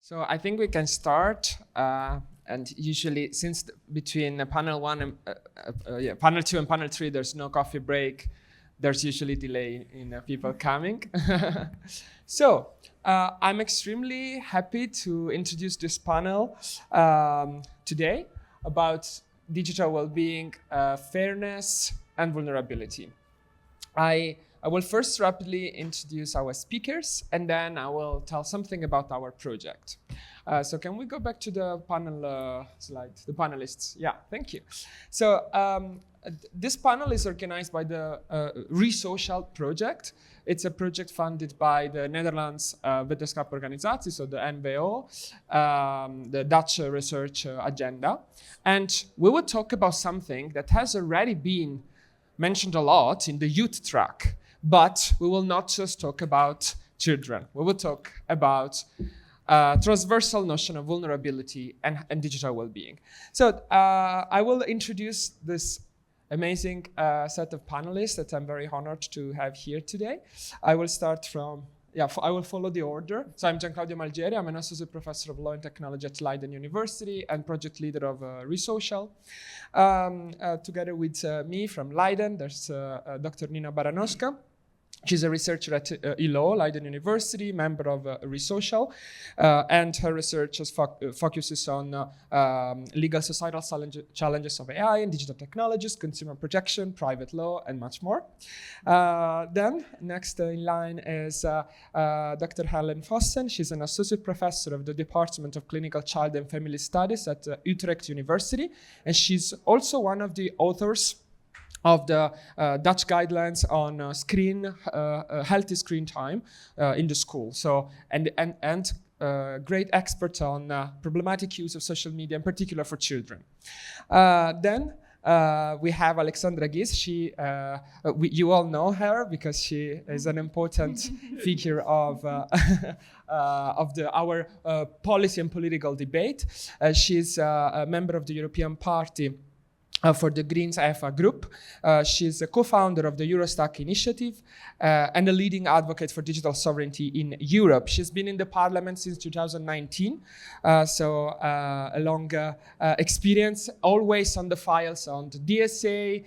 So I think we can start, and usually since between panel one and panel two and panel three, there's no coffee break. There's usually delay in people coming. So I'm extremely happy to introduce this panel today about digital well-being, fairness, and vulnerability. I will first rapidly introduce our speakers, and then I will tell something about our project. So can we go back to the panel slide, the panelists? Yeah, thank you. So this panel is organized by the Resocial project. It's a project funded by the Netherlands Wetenschapsorganisatie, so the NVO, the Dutch research agenda. And we will talk about something that has already been mentioned a lot in the youth track, but we will not just talk about children. We will talk about transversal notion of vulnerability and digital well-being. So I will introduce this amazing set of panelists that I'm very honored to have here today. I will start from, I will follow the order. So I'm Gianclaudio Malgeri. I'm an associate professor of law and technology at Leiden University and project leader of Resocial. Together with me from Leiden, there's Dr. Nina Baranowska. She's a researcher at ILO, Leiden University, member of Resocial, and her research focuses on legal societal challenges of AI and digital technologies, consumer protection, private law, and much more. Then, next in line is Dr. Helen Vossen. She's an associate professor of the Department of Clinical Child and Family Studies at Utrecht University, and she's also one of the authors of the Dutch guidelines on healthy screen time in the school. So, and great expert on problematic use of social media, in particular for children. Then we have Alexandra Gies. You all know her because she is an important figure of our policy and political debate. She's a member of the European Party for the Greens EFA group. She's a co-founder of the Eurostack initiative and a leading advocate for digital sovereignty in Europe. She's been in the parliament since 2019, so a long experience, always on the files on the DSA,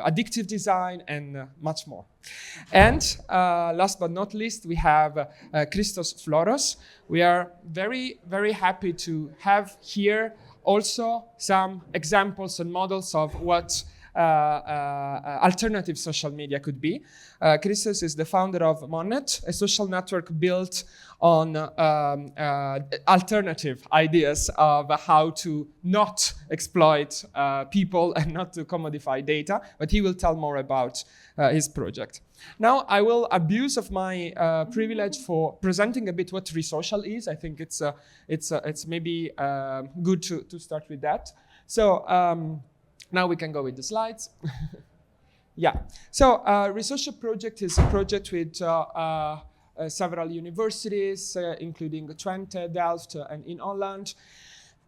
addictive design, and much more. And last but not least, we have Christos Floros. We are very, very happy to have here also some examples and models of what alternative social media could be. Christos is the founder of Monet, a social network built on alternative ideas of how to not exploit people and not to commodify data, but he will tell more about his project. Now I will abuse of my privilege for presenting a bit what Resocial is. I think it's maybe good to start with that. So now we can go with the slides. Yeah. So Resocial project is a project with several universities, including Twente, Delft, and in Holland.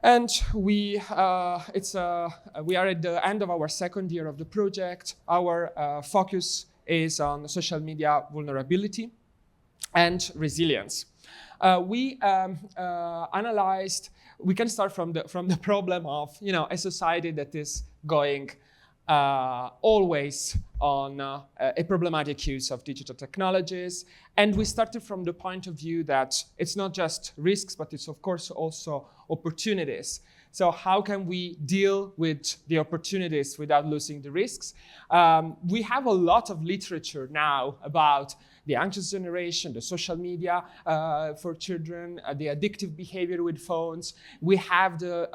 And we are at the end of our second year of the project. Our focus is on social media vulnerability and resilience. We analyzed. We can start from the problem of a society that is going always on a problematic use of digital technologies. And we started from the point of view that it's not just risks, but it's of course also opportunities. So how can we deal with the opportunities without losing the risks? We have a lot of literature now about the anxious generation, the social media for children, the addictive behavior with phones. We have the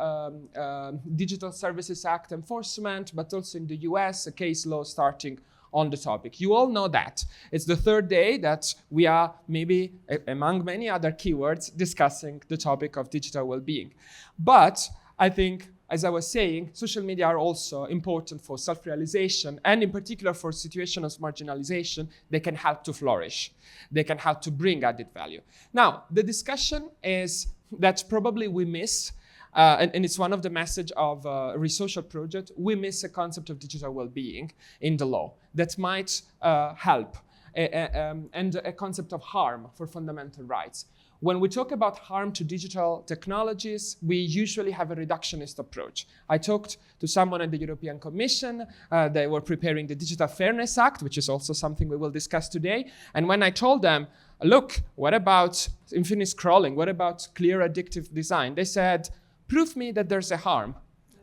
Digital Services Act enforcement, but also in the US, a case law starting on the topic. You all know that. It's the third day that we are, maybe among many other keywords, discussing the topic of digital well-being. But I think, as I was saying, social media are also important for self-realization, and in particular for situations of marginalization. They can help to flourish. They can help to bring added value. Now, the discussion is that probably we miss, and it's one of the message of Resocial project, we miss a concept of digital well-being in the law that might help, and a concept of harm for fundamental rights. when we talk about harm to digital technologies, we usually have a reductionist approach. I talked to someone at the European Commission. They were preparing the Digital Fairness Act, which is also something we will discuss today. And when I told them, look, what about infinite scrolling? What about clear addictive design? They said, prove me that there's a harm.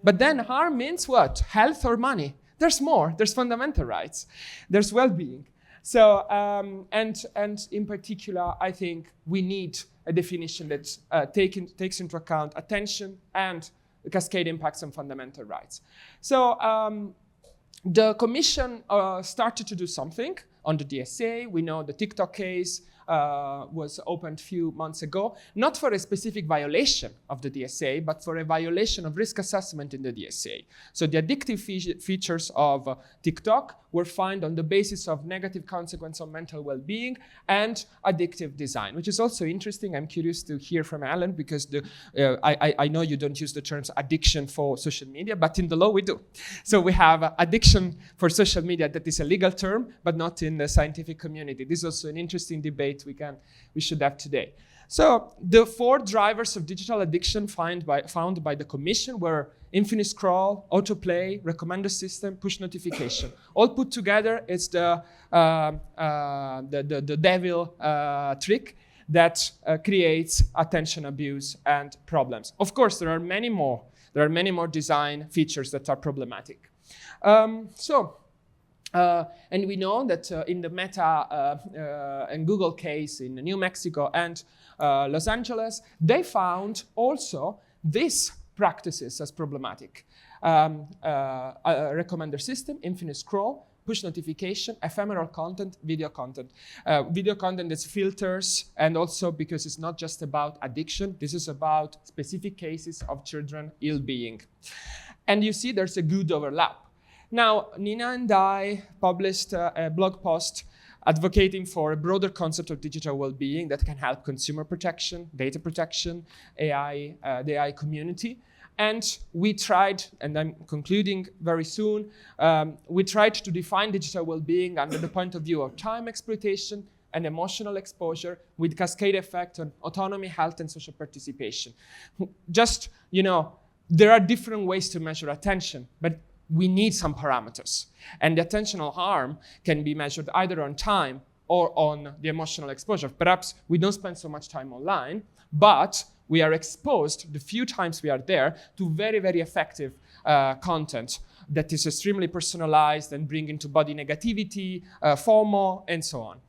But then harm means what? Health or money? There's more. There's fundamental rights. There's well-being. So, and in particular, I think we need a definition that takes into account attention and the cascade impacts on fundamental rights. So the Commission started to do something on the DSA. We know the TikTok case was opened a few months ago, not for a specific violation of the DSA, but for a violation of risk assessment in the DSA. So the addictive features of TikTok were found on the basis of negative consequence on mental well-being and addictive design, which is also interesting. I'm curious to hear from Alan, because I know you don't use the terms addiction for social media, but in the law we do. So we have addiction for social media that is a legal term, but not in the scientific community. This is also an interesting debate we should have today. So the 4 drivers of digital addiction found by the Commission were infinite scroll, autoplay, recommender system, push notification. All put together, it's the devil trick that creates attention abuse and problems. Of course, there are many more. There are many more design features that are problematic. And we know that in the Meta and Google case in New Mexico and Los Angeles, they found also these practices as problematic. A recommender system, infinite scroll, push notification, ephemeral content, video content. Video content is filters, and also because it's not just about addiction, this is about specific cases of children ill-being. And you see there's a good overlap. Now, Nina and I published a blog post advocating for a broader concept of digital well-being that can help consumer protection, data protection, AI, the AI community. And we tried, and I'm concluding very soon, we tried to define digital well-being under the point of view of time exploitation and emotional exposure with cascade effect on autonomy, health, and social participation. Just, there are different ways to measure attention, but we need some parameters. And the attentional harm can be measured either on time or on the emotional exposure. Perhaps we don't spend so much time online, but we are exposed, the few times we are there, to very, very effective content that is extremely personalized and bring into body negativity, FOMO, and so on.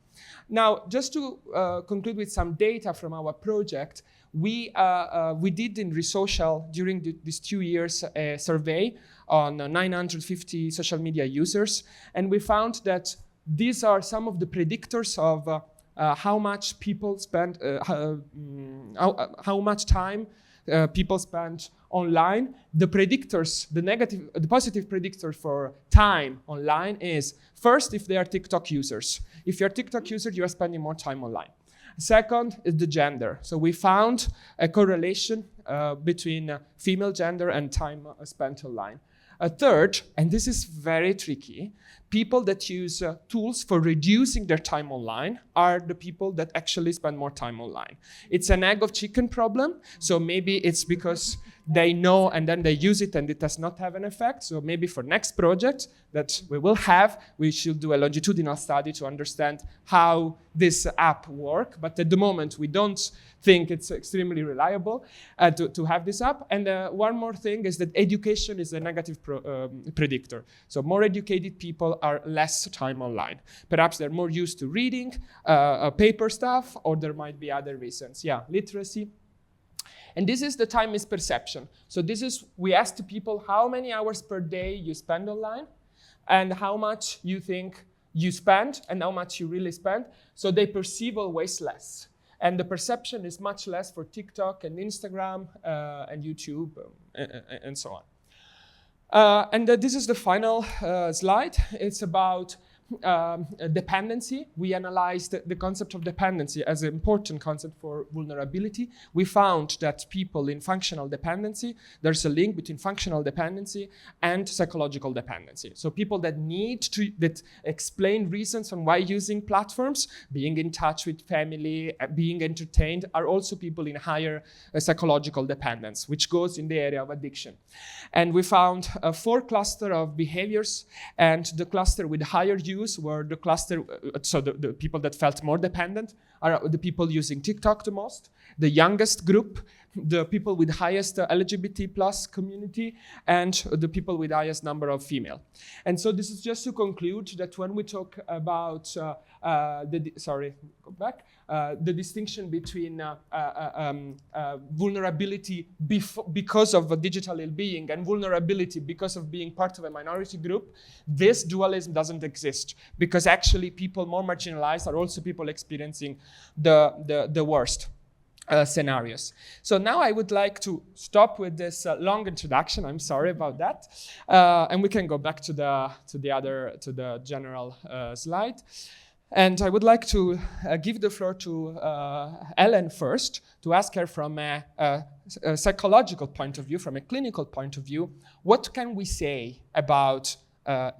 Now, just to conclude with some data from our project, we did in Resocial during these 2 years a survey on 950 social media users, and we found that these are some of the predictors of how much people spend, how much time people spend online. The predictors, the positive predictor for time online is first if they are TikTok users. If you're a TikTok user, you are spending more time online. Second is the gender. So we found a correlation between female gender and time spent online. A third, and this is very tricky, people that use tools for reducing their time online are the people that actually spend more time online. It's an egg of chicken problem. So maybe it's because they know and then they use it and it does not have an effect. So maybe for next project that we will have, we should do a longitudinal study to understand how this app works. But at the moment, we don't think it's extremely reliable to have this app. And one more thing is that education is a negative predictor. So more educated people are less time online. Perhaps they're more used to reading paper stuff, or there might be other reasons. Yeah, literacy. And this is the time misperception. So this is, we asked people how many hours per day you spend online and how much you think you spend and how much you really spend. So they perceive always less. And the perception is much less for TikTok and Instagram and YouTube and so on. And this is the final slide. It's about dependency. We analyzed the concept of dependency as an important concept for vulnerability. We found that people in functional dependency, there's a link between functional dependency and psychological dependency. So people that that explain reasons on why using platforms, being in touch with family, being entertained, are also people in higher psychological dependence, which goes in the area of addiction. And we found 4 clusters of behaviors, and the cluster with higher use were the cluster, so the people that felt more dependent are the people using TikTok the most, the youngest group, the people with highest LGBT plus community, and the people with highest number of female. And so this is just to conclude that when we talk about the distinction between vulnerability because of digital ill-being and vulnerability because of being part of a minority group, this dualism doesn't exist, because actually people more marginalized are also people experiencing the worst scenarios. So now I would like to stop with this long introduction. I'm sorry about that, and we can go back to the general slide. And I would like to give the floor to Ellen first, to ask her from a psychological point of view, from a clinical point of view, what can we say about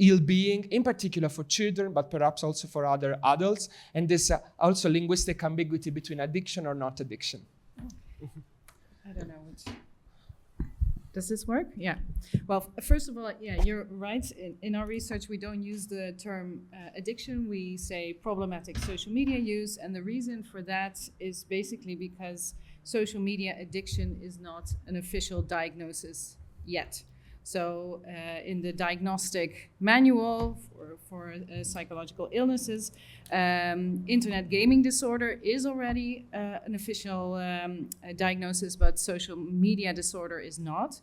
ill-being, in particular for children, but perhaps also for other adults, and this also linguistic ambiguity between addiction or not addiction. I don't know which. Does this work? Yeah. Well, first of all, yeah, you're right. In our research, we don't use the term addiction. We say problematic social media use. And the reason for that is basically because social media addiction is not an official diagnosis yet. So in the diagnostic manual for psychological illnesses, internet gaming disorder is already an official diagnosis, but social media disorder is not.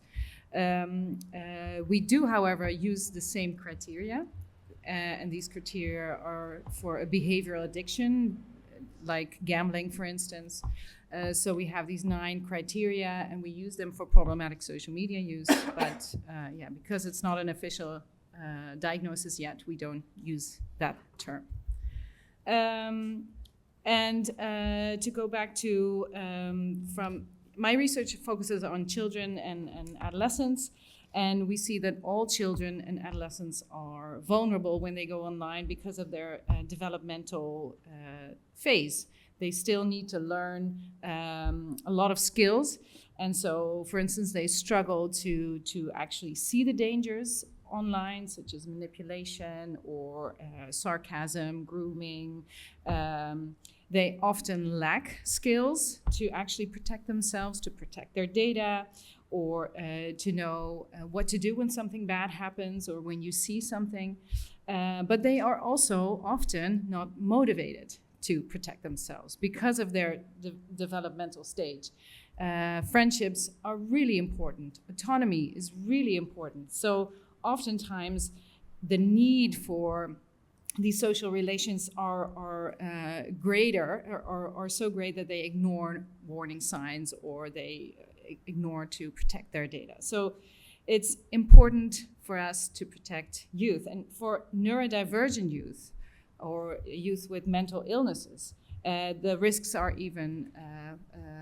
We do, however, use the same criteria, and these criteria are for a behavioral addiction, like gambling, for instance. So we have these 9 criteria, and we use them for problematic social media use. But because it's not an official diagnosis yet, we don't use that term. To go back to from my research focuses on children and adolescents, and we see that all children and adolescents are vulnerable when they go online because of their developmental phase. They still need to learn a lot of skills. And so, for instance, they struggle to actually see the dangers online, such as manipulation or sarcasm, grooming. They often lack skills to actually protect themselves, to protect their data, or to know what to do when something bad happens or when you see something. But they are also often not motivated to protect themselves because of their developmental stage. Friendships are really important. Autonomy is really important. So oftentimes the need for these social relations are greater or so great that they ignore warning signs or they ignore to protect their data. So it's important for us to protect youth. And for neurodivergent youth, or youth with mental illnesses, the risks are even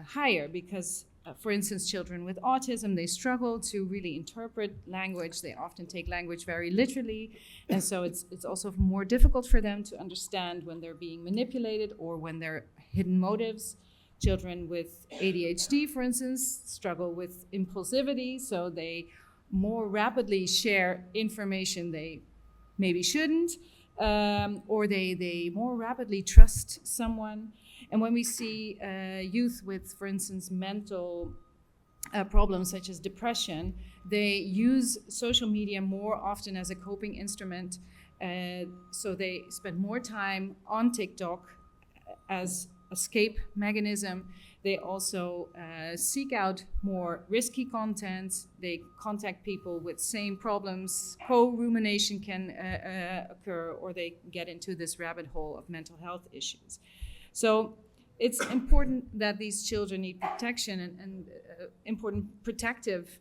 higher because, for instance, children with autism, they struggle to really interpret language. They often take language very literally, and so it's also more difficult for them to understand when they're being manipulated or when there are hidden motives. Children with ADHD, for instance, struggle with impulsivity, so they more rapidly share information they maybe shouldn't. Or they more rapidly trust someone. And when we see youth with, for instance, mental problems such as depression, they use social media more often as a coping instrument. So they spend more time on TikTok as escape mechanism. They also seek out more risky content. They contact people with same problems. Co-rumination can occur, or they get into this rabbit hole of mental health issues. So it's important that these children need protection, and important protective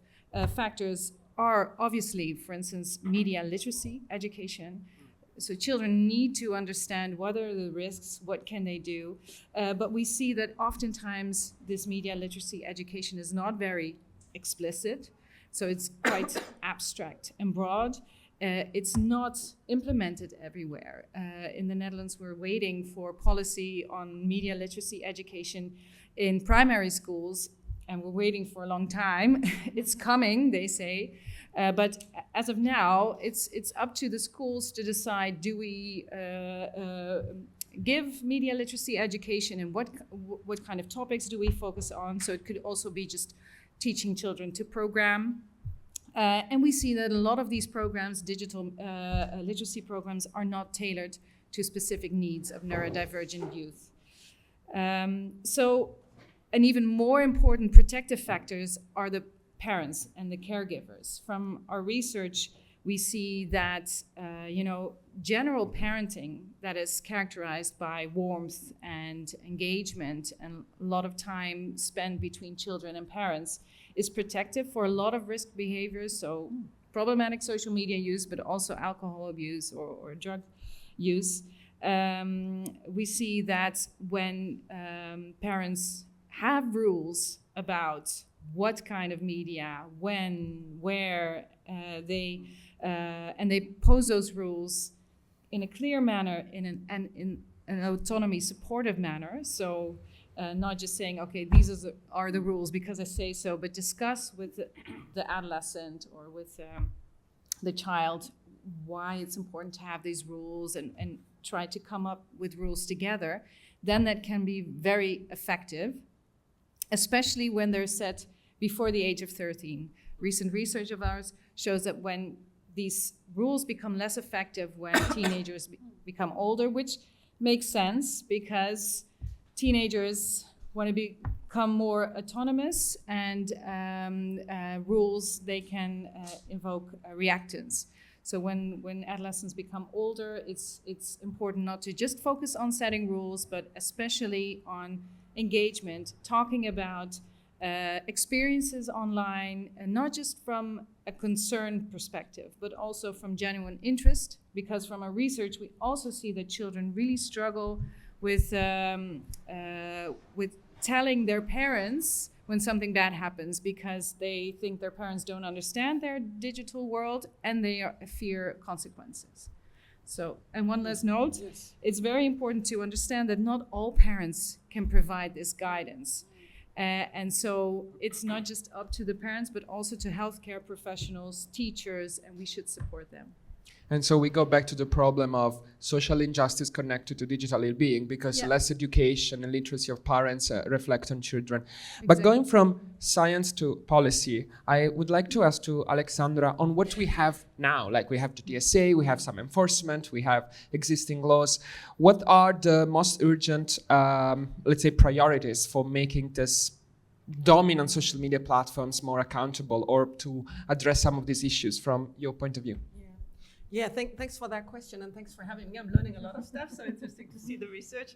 factors are obviously, for instance, media literacy education. So children need to understand what are the risks, what can they do. But we see that oftentimes this media literacy education is not very explicit. So it's quite abstract and broad. It's not implemented everywhere. In the Netherlands, we're waiting for policy on media literacy education in primary schools, and we're waiting for a long time. It's coming, they say. But as of now, it's up to the schools to decide, do we give media literacy education, and what kind of topics do we focus on? So it could also be just teaching children to program. And we see that a lot of these programs, digital literacy programs, are not tailored to specific needs of neurodivergent youth. So an even more important protective factors are the parents and the caregivers. From our research, we see that general parenting that is characterized by warmth and engagement and a lot of time spent between children and parents is protective for a lot of risk behaviors, so problematic social media use, but also alcohol abuse or drug use. We see that when parents have rules about what kind of media, when, where, and they pose those rules in a clear manner, in an autonomy supportive manner. So not just saying, okay, these are the rules because I say so, but discuss with the adolescent or with the child why it's important to have these rules and try to come up with rules together. Then that can be very effective, especially when they're set before the age of 13. Recent research of ours shows that when these rules become less effective when teenagers become older, which makes sense because teenagers want to become more autonomous, and rules, they can invoke reactance. So when adolescents become older, it's important not to just focus on setting rules, but especially on engagement, talking about experiences online, and not just from a concern perspective, but also from genuine interest, because from our research, we also see that children really struggle with telling their parents when something bad happens, because they think their parents don't understand their digital world and they fear consequences. So, and one last note, yes. It's very important to understand that not all parents can provide this guidance. And so it's not just up to the parents, but also to healthcare professionals, teachers, and we should support them. And so we go back to the problem of social injustice connected to digital well-being, because less education and literacy of parents reflect on children. Exactly. But going from science to policy, I would like to ask to Alexandra on what we have now. Like we have the DSA, we have some enforcement, we have existing laws. What are the most urgent, let's say, priorities for making this dominant social media platforms more accountable, or to address some of these issues from your point of view? Yeah, thanks for that question, and thanks for having me. I'm learning a lot of stuff, so interesting to see the research.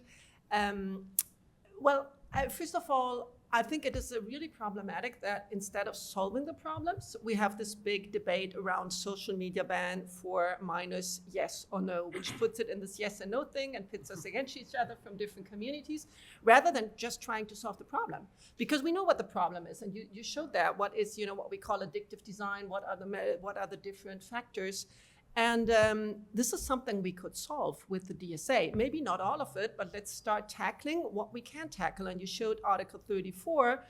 First of all, I think it is really problematic that instead of solving the problems, we have this big debate around social media ban for minors, yes or no, which puts it in this yes and no thing and pits us against each other from different communities, rather than just trying to solve the problem. Because we know what the problem is, and you showed that. What is, what we call addictive design? What are the different factors? And this is something we could solve with the DSA. Maybe not all of it, but let's start tackling what we can tackle. And you showed Article 34,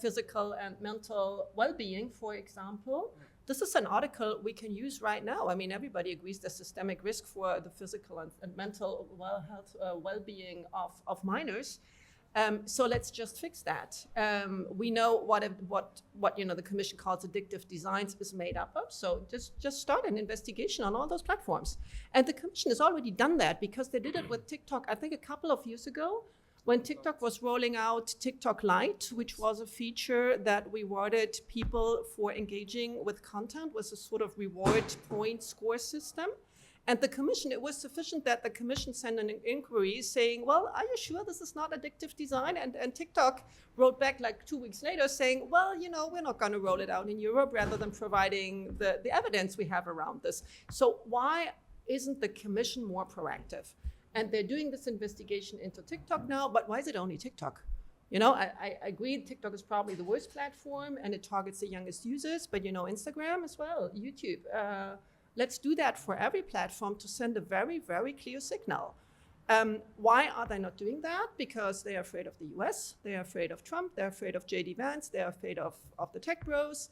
physical and mental well-being, for example. This is an article we can use right now. I mean, everybody agrees there's systemic risk for the physical and mental well-being of minors. So let's just fix that. We know what the Commission calls addictive designs is made up of. So just start an investigation on all those platforms. And the Commission has already done that, because they did it with TikTok, I think a couple of years ago, when TikTok was rolling out TikTok Lite, which was a feature that rewarded people for engaging with content, was a sort of reward point score system. And the Commission, it was sufficient that the Commission sent an inquiry saying, well, are you sure this is not addictive design? And TikTok wrote back like 2 weeks later saying, well, we're not going to roll it out in Europe, rather than providing the evidence we have around this. So why isn't the commission more proactive? And they're doing this investigation into TikTok now, but why is it only TikTok? You know, I agree TikTok is probably the worst platform and it targets the youngest users, but you know, Instagram as well, YouTube. Let's do that for every platform to send a very, very clear signal. Why are they not doing that? Because they are afraid of the US, they are afraid of Trump, they're afraid of JD Vance, they're afraid of the tech bros.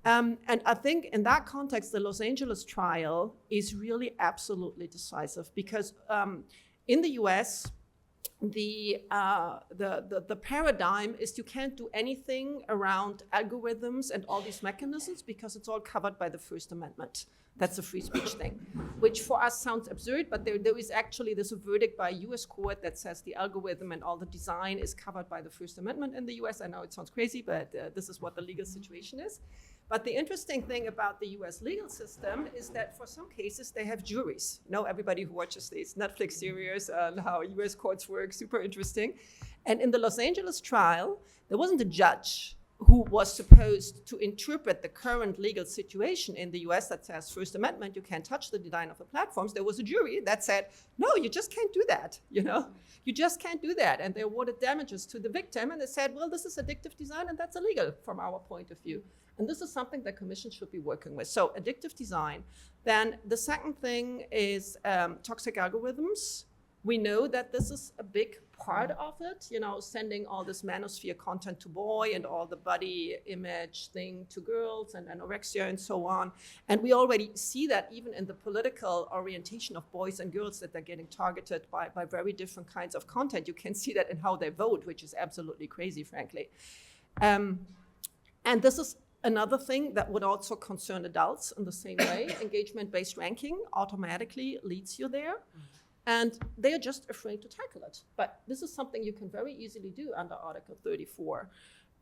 And I think in that context, the Los Angeles trial is really absolutely decisive because in the US, the paradigm is you can't do anything around algorithms and all these mechanisms because it's all covered by the First Amendment. That's a free speech thing, which for us sounds absurd, but there is actually this verdict by a US court that says the algorithm and all the design is covered by the First Amendment in the US. I know it sounds crazy, but this is what the legal situation is. But the interesting thing about the US legal system is that for some cases they have juries. You know, everybody who watches these Netflix series on how US courts work, super interesting. And in the Los Angeles trial, there wasn't a judge who was supposed to interpret the current legal situation in the US that says First Amendment, you can't touch the design of the platforms. There was a jury that said, no, you just can't do that, you know? You just can't do that. And they awarded damages to the victim and they said, well, this is addictive design and that's illegal from our point of view. And this is something the commission should be working with. So addictive design. Then the second thing is toxic algorithms. We know that this is a big part of it, you know, sending all this manosphere content to boy and all the body image thing to girls and anorexia and so on. And we already see that even in the political orientation of boys and girls that they're getting targeted by very different kinds of content. You can see that in how they vote, which is absolutely crazy, frankly. And this is another thing that would also concern adults in the same way. Engagement-based ranking automatically leads you there. And they're just afraid to tackle it. But this is something you can very easily do under Article 34.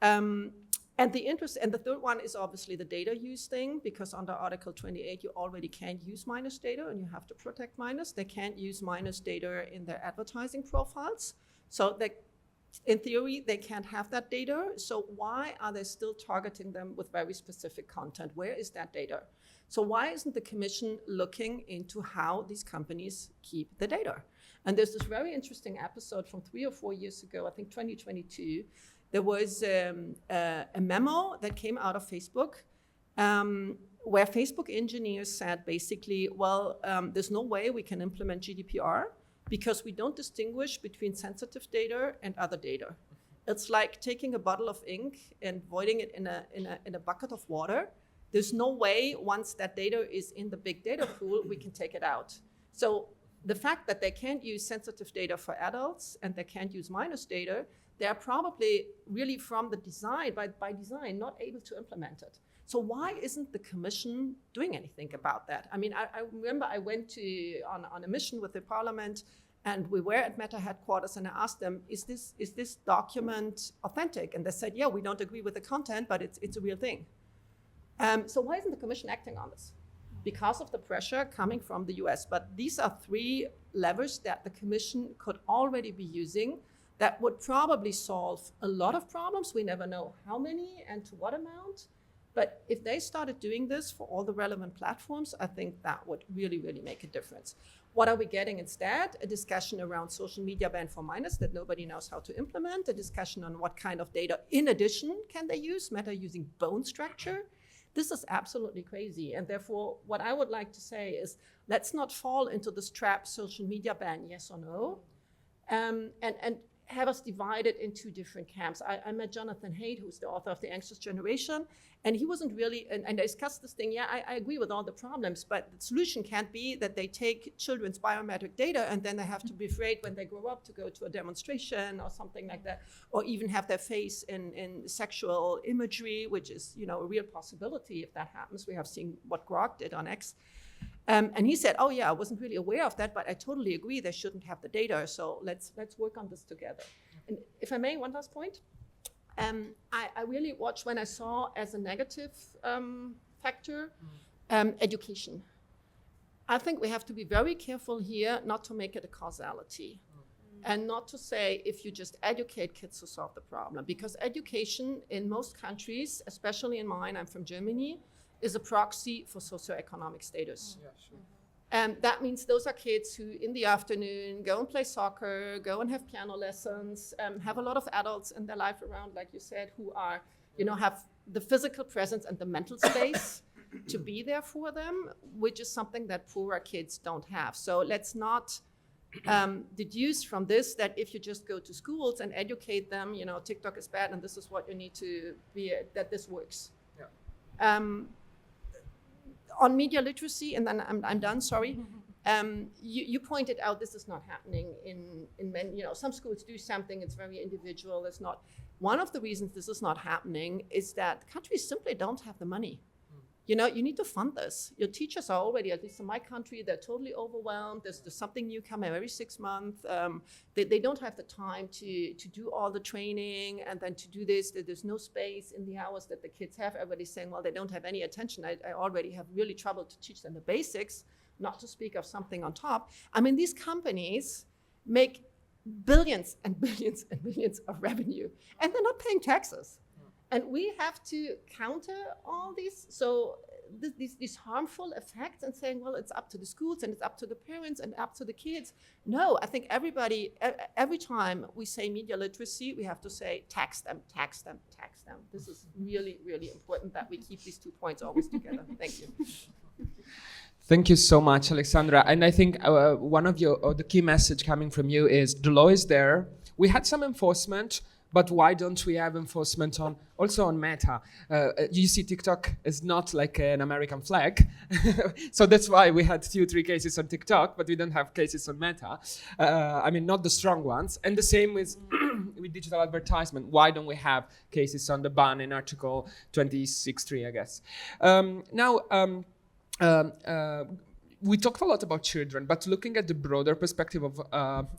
And the third one is obviously the data use thing, because under Article 28, you already can't use minors data and you have to protect minors. They can't use minors data in their advertising profiles. So in theory, they can't have that data. So why are they still targeting them with very specific content? Where is that data? So why isn't the commission looking into how these companies keep the data? And there's this very interesting episode from 3 or 4 years ago, I think 2022. There was a memo that came out of Facebook where Facebook engineers said basically, well, there's no way we can implement GDPR because we don't distinguish between sensitive data and other data. It's like taking a bottle of ink and voiding it in a bucket of water. There's no way once that data is in the big data pool, we can take it out. So the fact that they can't use sensitive data for adults and they can't use minors data, they are probably really from the design, by design, not able to implement it. So why isn't the commission doing anything about that? I mean, I remember I went on a mission with the parliament and we were at Meta headquarters and I asked them, is this document authentic? And they said, yeah, we don't agree with the content, but it's a real thing. So why isn't the commission acting on this? Because of the pressure coming from the US. But these are 3 levers that the commission could already be using that would probably solve a lot of problems. We never know how many and to what amount. But if they started doing this for all the relevant platforms, I think that would really, really make a difference. What are we getting instead? A discussion around social media ban for minors that nobody knows how to implement, a discussion on what kind of data in addition can they use, Meta using bone structure. This is absolutely crazy. And therefore, what I would like to say is, let's not fall into this trap, social media ban, yes or no, and have us divided in 2 different camps. I met Jonathan Haidt, who's the author of The Anxious Generation, and he wasn't really, and I discussed this thing, yeah, I agree with all the problems, but the solution can't be that they take children's biometric data and then they have to be afraid when they grow up to go to a demonstration or something like that, or even have their face in sexual imagery, which is, you know, a real possibility if that happens. We have seen what Grok did on X. And he said, oh yeah, I wasn't really aware of that, but I totally agree they shouldn't have the data, so let's work on this together. And if I may, one last point. I really watched when I saw as a negative factor, education. I think we have to be very careful here not to make it a causality and not to say if you just educate kids to solve the problem, because education in most countries, especially in mine, I'm from Germany, is a proxy for socioeconomic status. Yeah, sure. That means those are kids who in the afternoon go and play soccer, go and have piano lessons, have a lot of adults in their life around, like you said, who are, have the physical presence and the mental space to be there for them, which is something that poorer kids don't have. So let's not deduce from this that if you just go to schools and educate them, TikTok is bad and this is what you need to be, that this works. Yeah. On media literacy, and then I'm done, sorry. You pointed out this is not happening in many, some schools do something, it's very individual, it's not. One of the reasons this is not happening is that countries simply don't have the money. You need to fund this. Your teachers are already, at least in my country, they're totally overwhelmed. There's something new coming every 6 months. They don't have the time to do all the training and then to do this. There's no space in the hours that the kids have. Everybody's saying, well, they don't have any attention. I already have really trouble to teach them the basics, not to speak of something on top. I mean, these companies make billions and billions and billions of revenue, and they're not paying taxes. And we have to counter all these, so these harmful effects, and saying, well, it's up to the schools and it's up to the parents and up to the kids. No, I think everybody, every time we say media literacy, we have to say tax them, tax them, tax them. This is really, really important that we keep these 2 points always together. Thank you. Thank you so much, Alexandra. And I think one of the key message coming from you is the law is there. We had some enforcement, but why don't we have enforcement also on Meta? You see, TikTok is not like an American flag. So that's why we had 2-3 cases on TikTok, but we don't have cases on Meta. Not the strong ones. And the same with digital advertisement. Why don't we have cases on the ban in Article 26.3, I guess? We talked a lot about children, but looking at the broader perspective of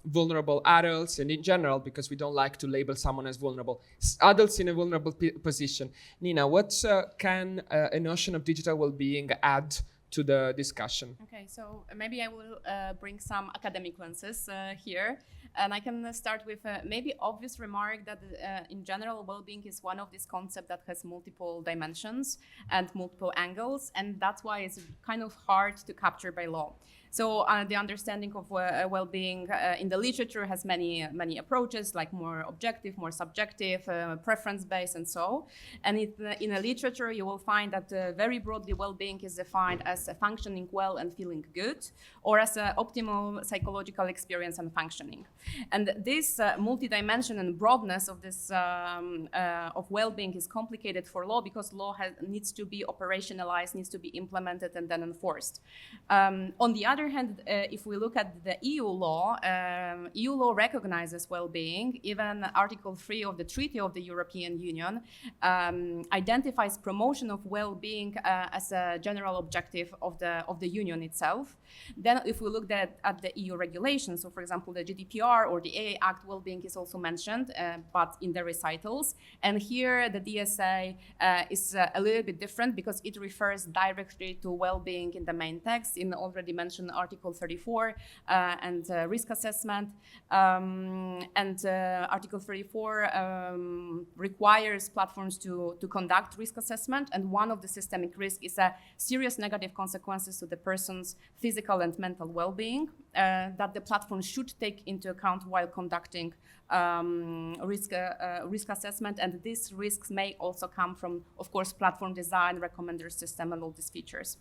vulnerable adults and in general, because we don't like to label someone as vulnerable, adults in a vulnerable position. Nina, what can a notion of digital well-being add to the discussion? Okay, so maybe I will bring some academic lenses here. And I can start with a maybe obvious remark that in general, well-being is one of these concepts that has multiple dimensions and multiple angles. And that's why it's kind of hard to capture by law. So the understanding of well-being in the literature has many approaches, like more objective, more subjective, preference-based, and so. And in the literature, you will find that very broadly, well-being is defined as functioning well and feeling good, or as an optimal psychological experience and functioning. And this multi-dimension and broadness of this of well-being is complicated for law because law needs to be operationalized, needs to be implemented, and then enforced. On the other hand, if we look at the EU law recognizes well-being. Even Article 3 of the Treaty of the European Union identifies promotion of well-being as a general objective of the Union itself. Then if we look at the EU regulations, so for example, the GDPR or the AA Act, well-being is also mentioned, but in the recitals. And here the DSA is a little bit different because it refers directly to well-being in the main text in already mentioned Article 34 and risk assessment. Article 34 requires platforms to conduct risk assessment, and one of the systemic risks is serious negative consequences to the person's physical and mental well-being that the platform should take into account while conducting risk assessment. And these risks may also come from, of course, platform design, recommender system, and all these features.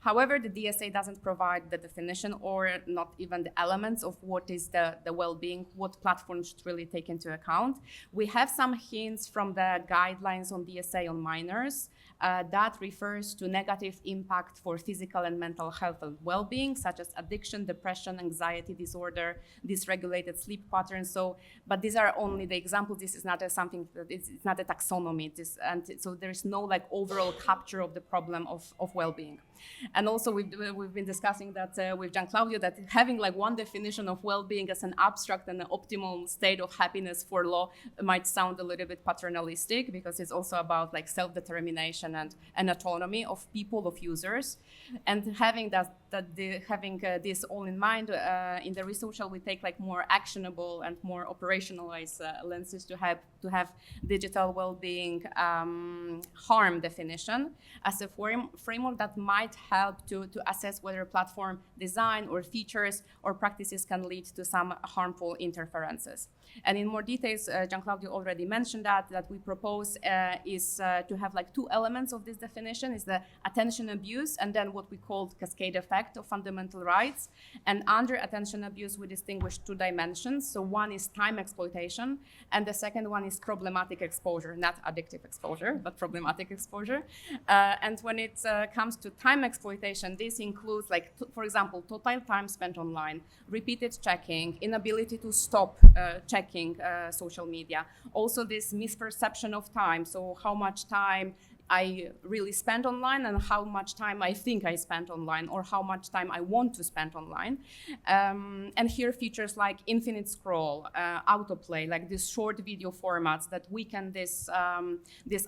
However, the DSA doesn't provide the definition or not even the elements of what is the well-being, what platforms should really take into account. We have some hints from the guidelines on DSA on minors that refers to negative impact for physical and mental health and well-being, such as addiction, depression, anxiety disorder, dysregulated sleep patterns. But these are only the examples. This is not something that it's not a taxonomy. So there is no overall capture of the problem of well-being. And also we've been discussing that with Gian Claudio, that having one definition of well-being as an abstract and an optimal state of happiness for law might sound a little bit paternalistic, because it's also about self-determination and autonomy of people, of users. And having this all in mind, in the research we take more actionable and more operational operationalize lenses to have digital well-being harm definition as a framework that might help to assess whether platform design or features or practices can lead to some harmful interferences. And in more details, Gianfranco already mentioned that we propose is to have like two elements of this definition, is the attention abuse and then what we call cascade effect of fundamental rights. And under attention abuse, we distinguish two dimensions. So one is time exploitation, and the second one is problematic exposure, not addictive exposure, but problematic exposure. And when it comes to time exploitation, this includes, like, for example, total time spent online, repeated checking, inability to stop checking social media. Also this misperception of time, so how much time I really spend online and how much time I think I spent online or how much time I want to spend online. And here features like infinite scroll, autoplay, like these short video formats that weaken this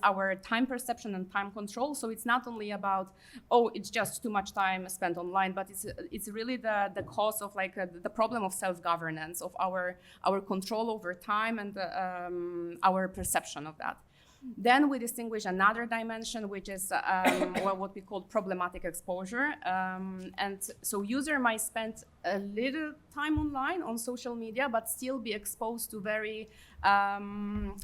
our time perception and time control. So it's not only about, oh, it's just too much time spent online, but it's really the cause of like the problem of self-governance, of our control over time and our perception of that. Then we distinguish another dimension, which is what we call problematic exposure. And so user might spend a little time online on social media, but still be exposed to very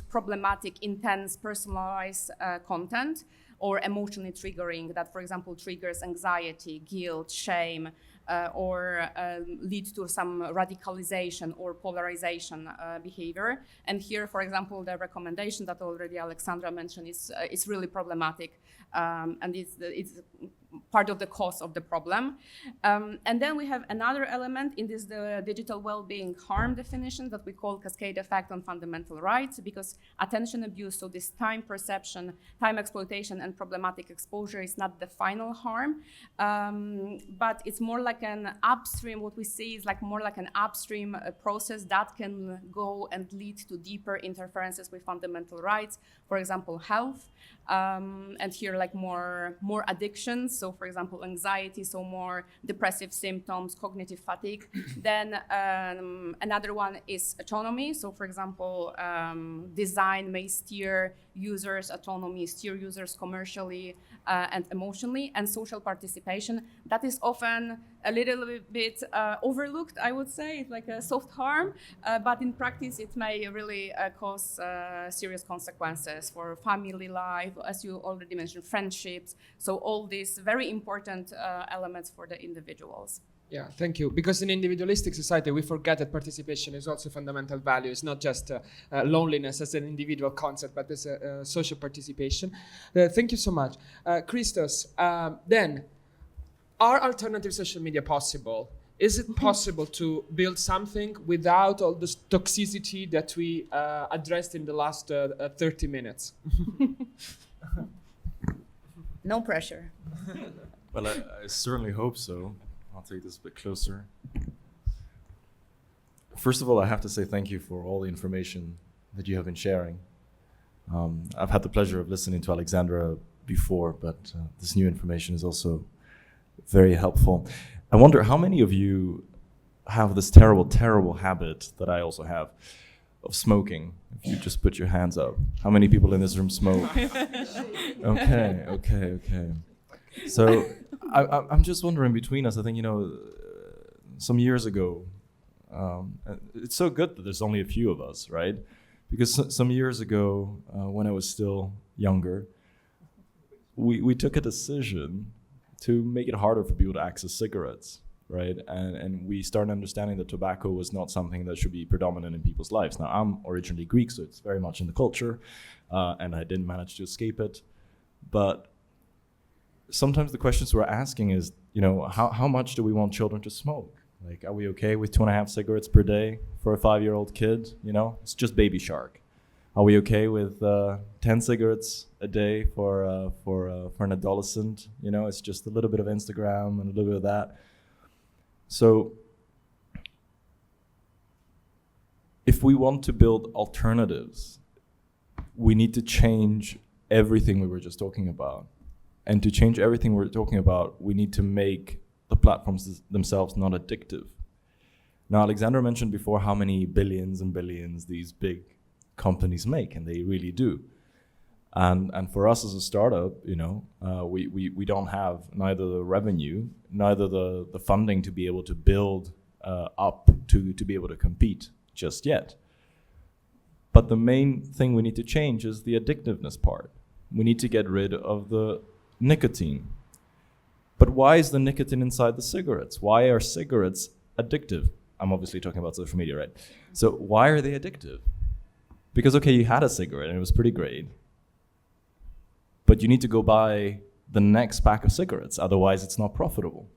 problematic, intense, personalized content, or emotionally triggering that, for example, triggers anxiety, guilt, shame, or lead to some radicalization or polarization behavior. And here, for example, the recommendation that already Alexandra mentioned is really problematic, and it's part of the cause of the problem. And then we have another element in this the digital well-being harm definition that we call cascade effect on fundamental rights, because attention abuse, so this time perception, time exploitation, and problematic exposure is not the final harm, but it's more like an upstream, what we see is like more like an upstream process that can go and lead to deeper interferences with fundamental rights, for example, health, and here like more addictions. So for example, anxiety, so more depressive symptoms, cognitive fatigue. Then another one is autonomy. So for example, design may steer users' autonomy, steer users commercially and emotionally, and social participation. That is often a little bit overlooked, I would say. It's like a soft harm, but in practice it may really cause serious consequences for family life, as you already mentioned, friendships. So all these very important elements for the individuals. Yeah, thank you. Because in individualistic society, we forget that participation is also a fundamental value. It's not just loneliness as an individual concept, but as a social participation. Thank you so much. Christos, then, are alternative social media possible? Is it possible to build something without all this toxicity that we addressed in the last 30 minutes? No pressure. Well, I certainly hope so. I'll take this a bit closer. First of all, I have to say thank you for all the information that you have been sharing. I've had the pleasure of listening to Alexandra before, but this new information is also very helpful. I wonder how many of you have this terrible, terrible habit that I also have of smoking. If you just put your hands up. How many people in this room smoke? Okay. So I'm just wondering, between us, I think, some years ago, it's so good that there's only a few of us, right? Because some years ago, when I was still younger, we took a decision to make it harder for people to access cigarettes, right? And we started understanding that tobacco was not something that should be predominant in people's lives. Now, I'm originally Greek, so it's very much in the culture, and I didn't manage to escape it. But sometimes the questions we're asking is, how much do we want children to smoke? Like, are we okay with 2.5 cigarettes per day for a 5-year-old kid? It's just Baby Shark. Are we okay with 10 cigarettes a day for an adolescent? It's just a little bit of Instagram and a little bit of that. So if we want to build alternatives, we need to change everything we were just talking about. And to change everything we're talking about, we need to make the platforms themselves not addictive. Now, Alexandra mentioned before how many billions and billions these big companies make, and they really do. And for us as a startup, we don't have neither the revenue, neither the funding to be able to build up to be able to compete just yet. But the main thing we need to change is the addictiveness part. We need to get rid of the nicotine. But why is the nicotine inside the cigarettes? Why are cigarettes addictive? I'm obviously talking about social media, right? So why are they addictive? Because, okay, you had a cigarette and it was pretty great, but you need to go buy the next pack of cigarettes, otherwise it's not profitable.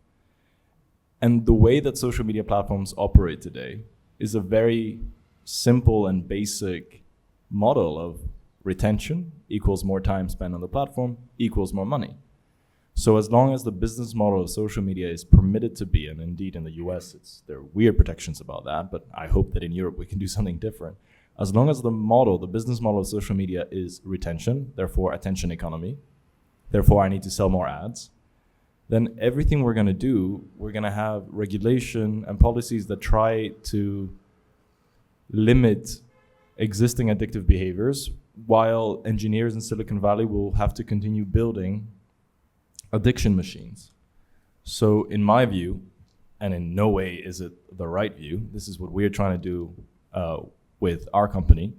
And the way that social media platforms operate today is a very simple and basic model of retention equals more time spent on the platform equals more money. So as long as the business model of social media is permitted to be, and indeed in the US there are weird protections about that, but I hope that in Europe we can do something different. As long as the business model of social media is retention, therefore attention economy, therefore I need to sell more ads, then everything we're going to do, we're going to have regulation and policies that try to limit existing addictive behaviors, while engineers in Silicon Valley will have to continue building addiction machines. So in my view, and in no way is it the right view, this is what we're trying to do with our company.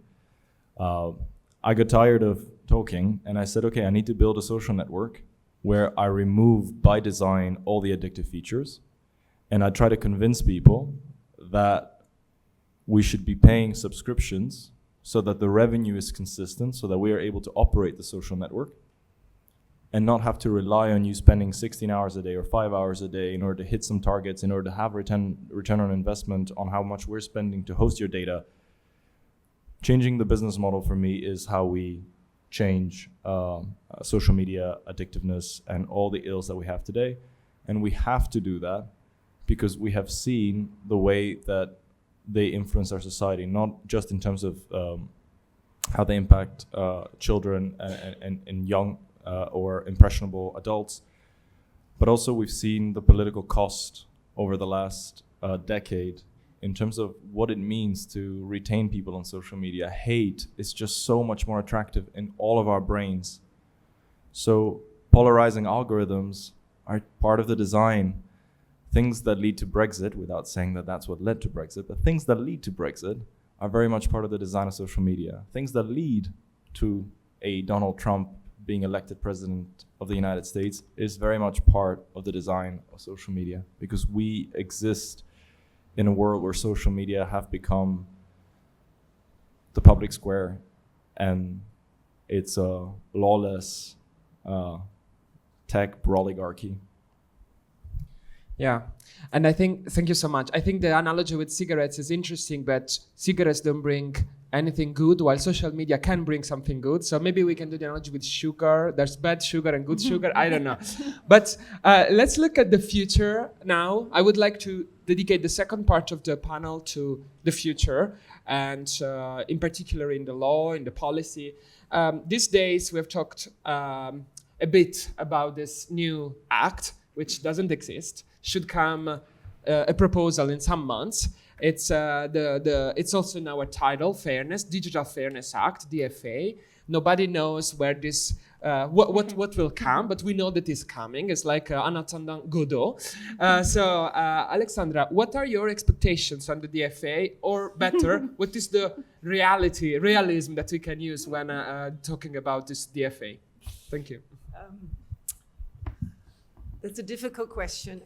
I got tired of talking and I said, okay, I need to build a social network where I remove by design all the addictive features, and I try to convince people that we should be paying subscriptions so that the revenue is consistent, so that we are able to operate the social network and not have to rely on you spending 16 hours a day or 5 hours a day in order to hit some targets, in order to have return on investment on how much we're spending to host your data. Changing the business model for me is how we change social media addictiveness and all the ills that we have today. And we have to do that because we have seen the way that they influence our society, not just in terms of how they impact children and young or impressionable adults, but also we've seen the political cost over the last decade in terms of what it means to retain people on social media. Hate is just so much more attractive in all of our brains. So polarizing algorithms are part of the design. Things that lead to Brexit, without saying that that's what led to Brexit, but things that lead to Brexit are very much part of the design of social media. Things that lead to a Donald Trump being elected president of the United States is very much part of the design of social media, because we exist in a world where social media have become the public square, and it's a lawless tech oligarchy. Yeah, and I think, thank you so much. I think the analogy with cigarettes is interesting, but cigarettes don't bring anything good, while social media can bring something good. So maybe we can do the analogy with sugar. There's bad sugar and good sugar. I don't know. But let's look at the future now. I would like to dedicate the second part of the panel to the future, and in particular in the law, in the policy. These days we have talked a bit about this new act, which doesn't exist, should come a proposal in some months. It's it's also in our title, Fairness, Digital Fairness Act, DFA. Nobody knows where this, what will come, but we know that it's coming. It's like en attendant Godot. So Alexandra, what are your expectations on the DFA? Or better, what is the realism that we can use when talking about this DFA? Thank you. That's a difficult question.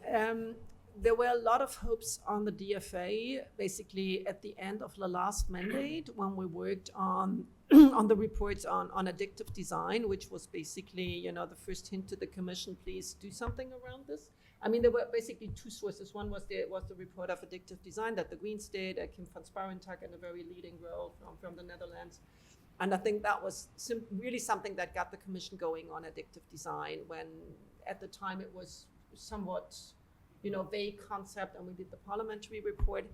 There were a lot of hopes on the DFA, basically at the end of the last mandate, when we worked on the reports on addictive design, which was basically, the first hint to the Commission, please do something around this. I mean, there were basically two sources. One was the report of addictive design that the Greens did, Kim van Sparentak in a very leading role from the Netherlands. And I think that was really something that got the Commission going on addictive design, when at the time it was somewhat vague concept, and we did the parliamentary report.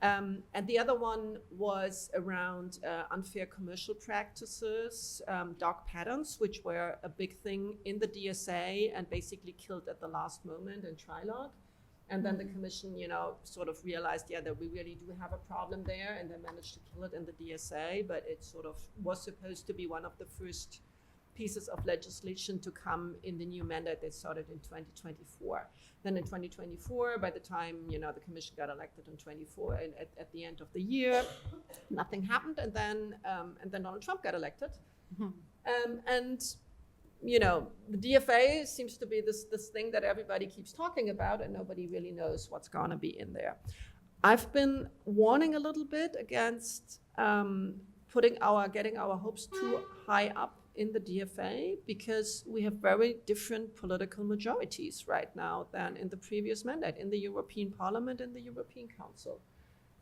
And the other one was around unfair commercial practices, dark patterns, which were a big thing in the DSA and basically killed at the last moment in trilogue. And then the commission, sort of realized, that we really do have a problem there, and they managed to kill it in the DSA, but it sort of was supposed to be one of the first pieces of legislation to come in the new mandate that started in 2024. Then in 2024, by the time, the commission got elected in 24, and at the end of the year, nothing happened, and then Donald Trump got elected. And the DFA seems to be this thing that everybody keeps talking about, and nobody really knows what's going to be in there. I've been warning a little bit against getting our hopes too high up in the DFA, because we have very different political majorities right now than in the previous mandate, in the European Parliament and the European Council.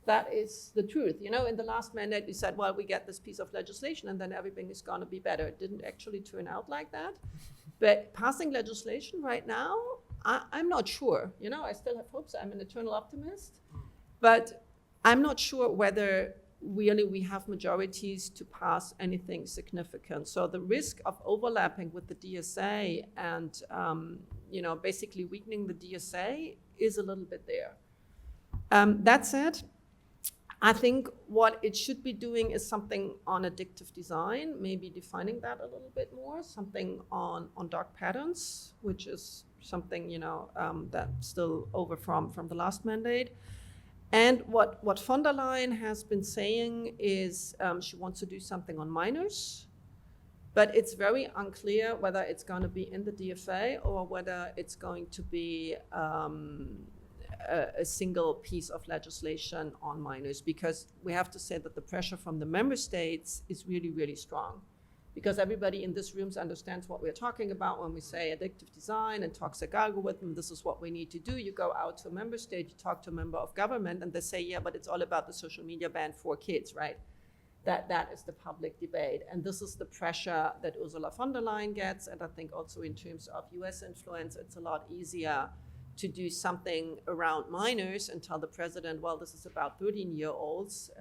That is the truth. In the last mandate, we said, well, we get this piece of legislation and then everything is going to be better. It didn't actually turn out like that. But passing legislation right now, I'm not sure. I still have hopes. I'm an eternal optimist. But I'm not sure whether really we have majorities to pass anything significant. So the risk of overlapping with the DSA and basically weakening the DSA is a little bit there. That said, I think what it should be doing is something on addictive design, maybe defining that a little bit more, something on dark patterns, which is something, that's still over from the last mandate. And what von der Leyen has been saying is she wants to do something on minors, but it's very unclear whether it's going to be in the DFA or whether it's going to be a single piece of legislation on minors, because we have to say that the pressure from the member states is really, really strong. Because everybody in this room understands what we're talking about when we say addictive design and toxic algorithm, this is what we need to do. You go out to a member state, you talk to a member of government, and they say, yeah, but it's all about the social media ban for kids, right? That is the public debate. And this is the pressure that Ursula von der Leyen gets. And I think also in terms of US influence, it's a lot easier to do something around minors and tell the president, well, this is about 13-year-olds,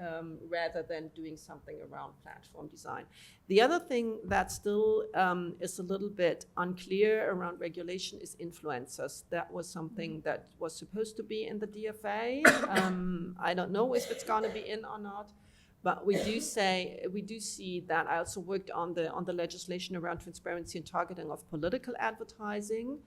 rather than doing something around platform design. The other thing that still is a little bit unclear around regulation is influencers. That was something that was supposed to be in the DFA. I don't know if it's going to be in or not. But we do see that. I also worked on the legislation around transparency and targeting of political advertising.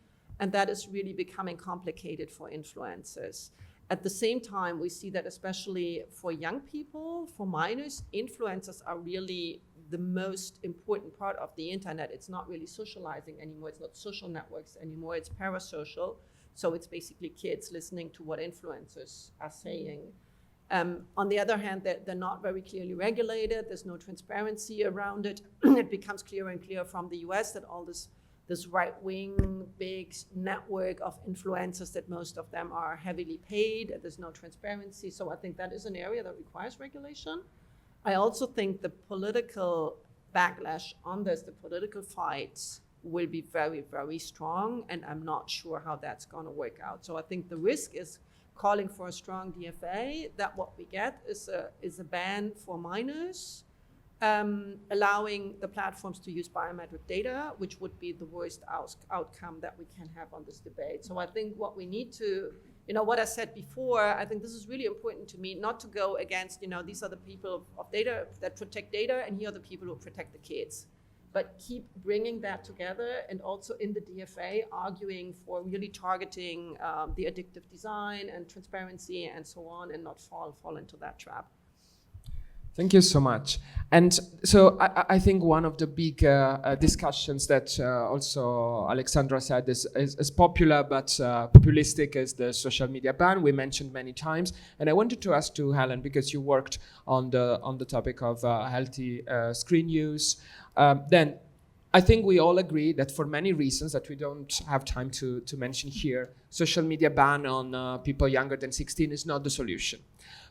And that is really becoming complicated for influencers. At the same time, we see that especially for young people, for minors, influencers are really the most important part of the internet. It's not really socializing anymore. It's not social networks anymore. It's parasocial. So it's basically kids listening to what influencers are saying. On the other hand, they're not very clearly regulated. There's no transparency around it. It becomes clearer and clearer from the US that all this right-wing big network of influencers, that most of them are heavily paid. There's no transparency. So I think that is an area that requires regulation. I also think the political backlash on this, the political fights, will be very, very strong. And I'm not sure how that's going to work out. So I think the risk is calling for a strong DFA, that what we get is a ban for minors, allowing the platforms to use biometric data, which would be the worst outcome that we can have on this debate. So I think what we need to, what I said before, I think this is really important to me, not to go against, these are the people of data that protect data, and here are the people who protect the kids. But keep bringing that together, and also in the DFA arguing for really targeting the addictive design and transparency and so on, and not fall into that trap. Thank you so much. And so I think one of the big discussions that also Alexandra said is popular but populistic is the social media ban. We mentioned many times. And I wanted to ask to Helen, because you worked on the topic of healthy screen use. Then I think we all agree that for many reasons that we don't have time to mention here, social media ban on people younger than 16 is not the solution.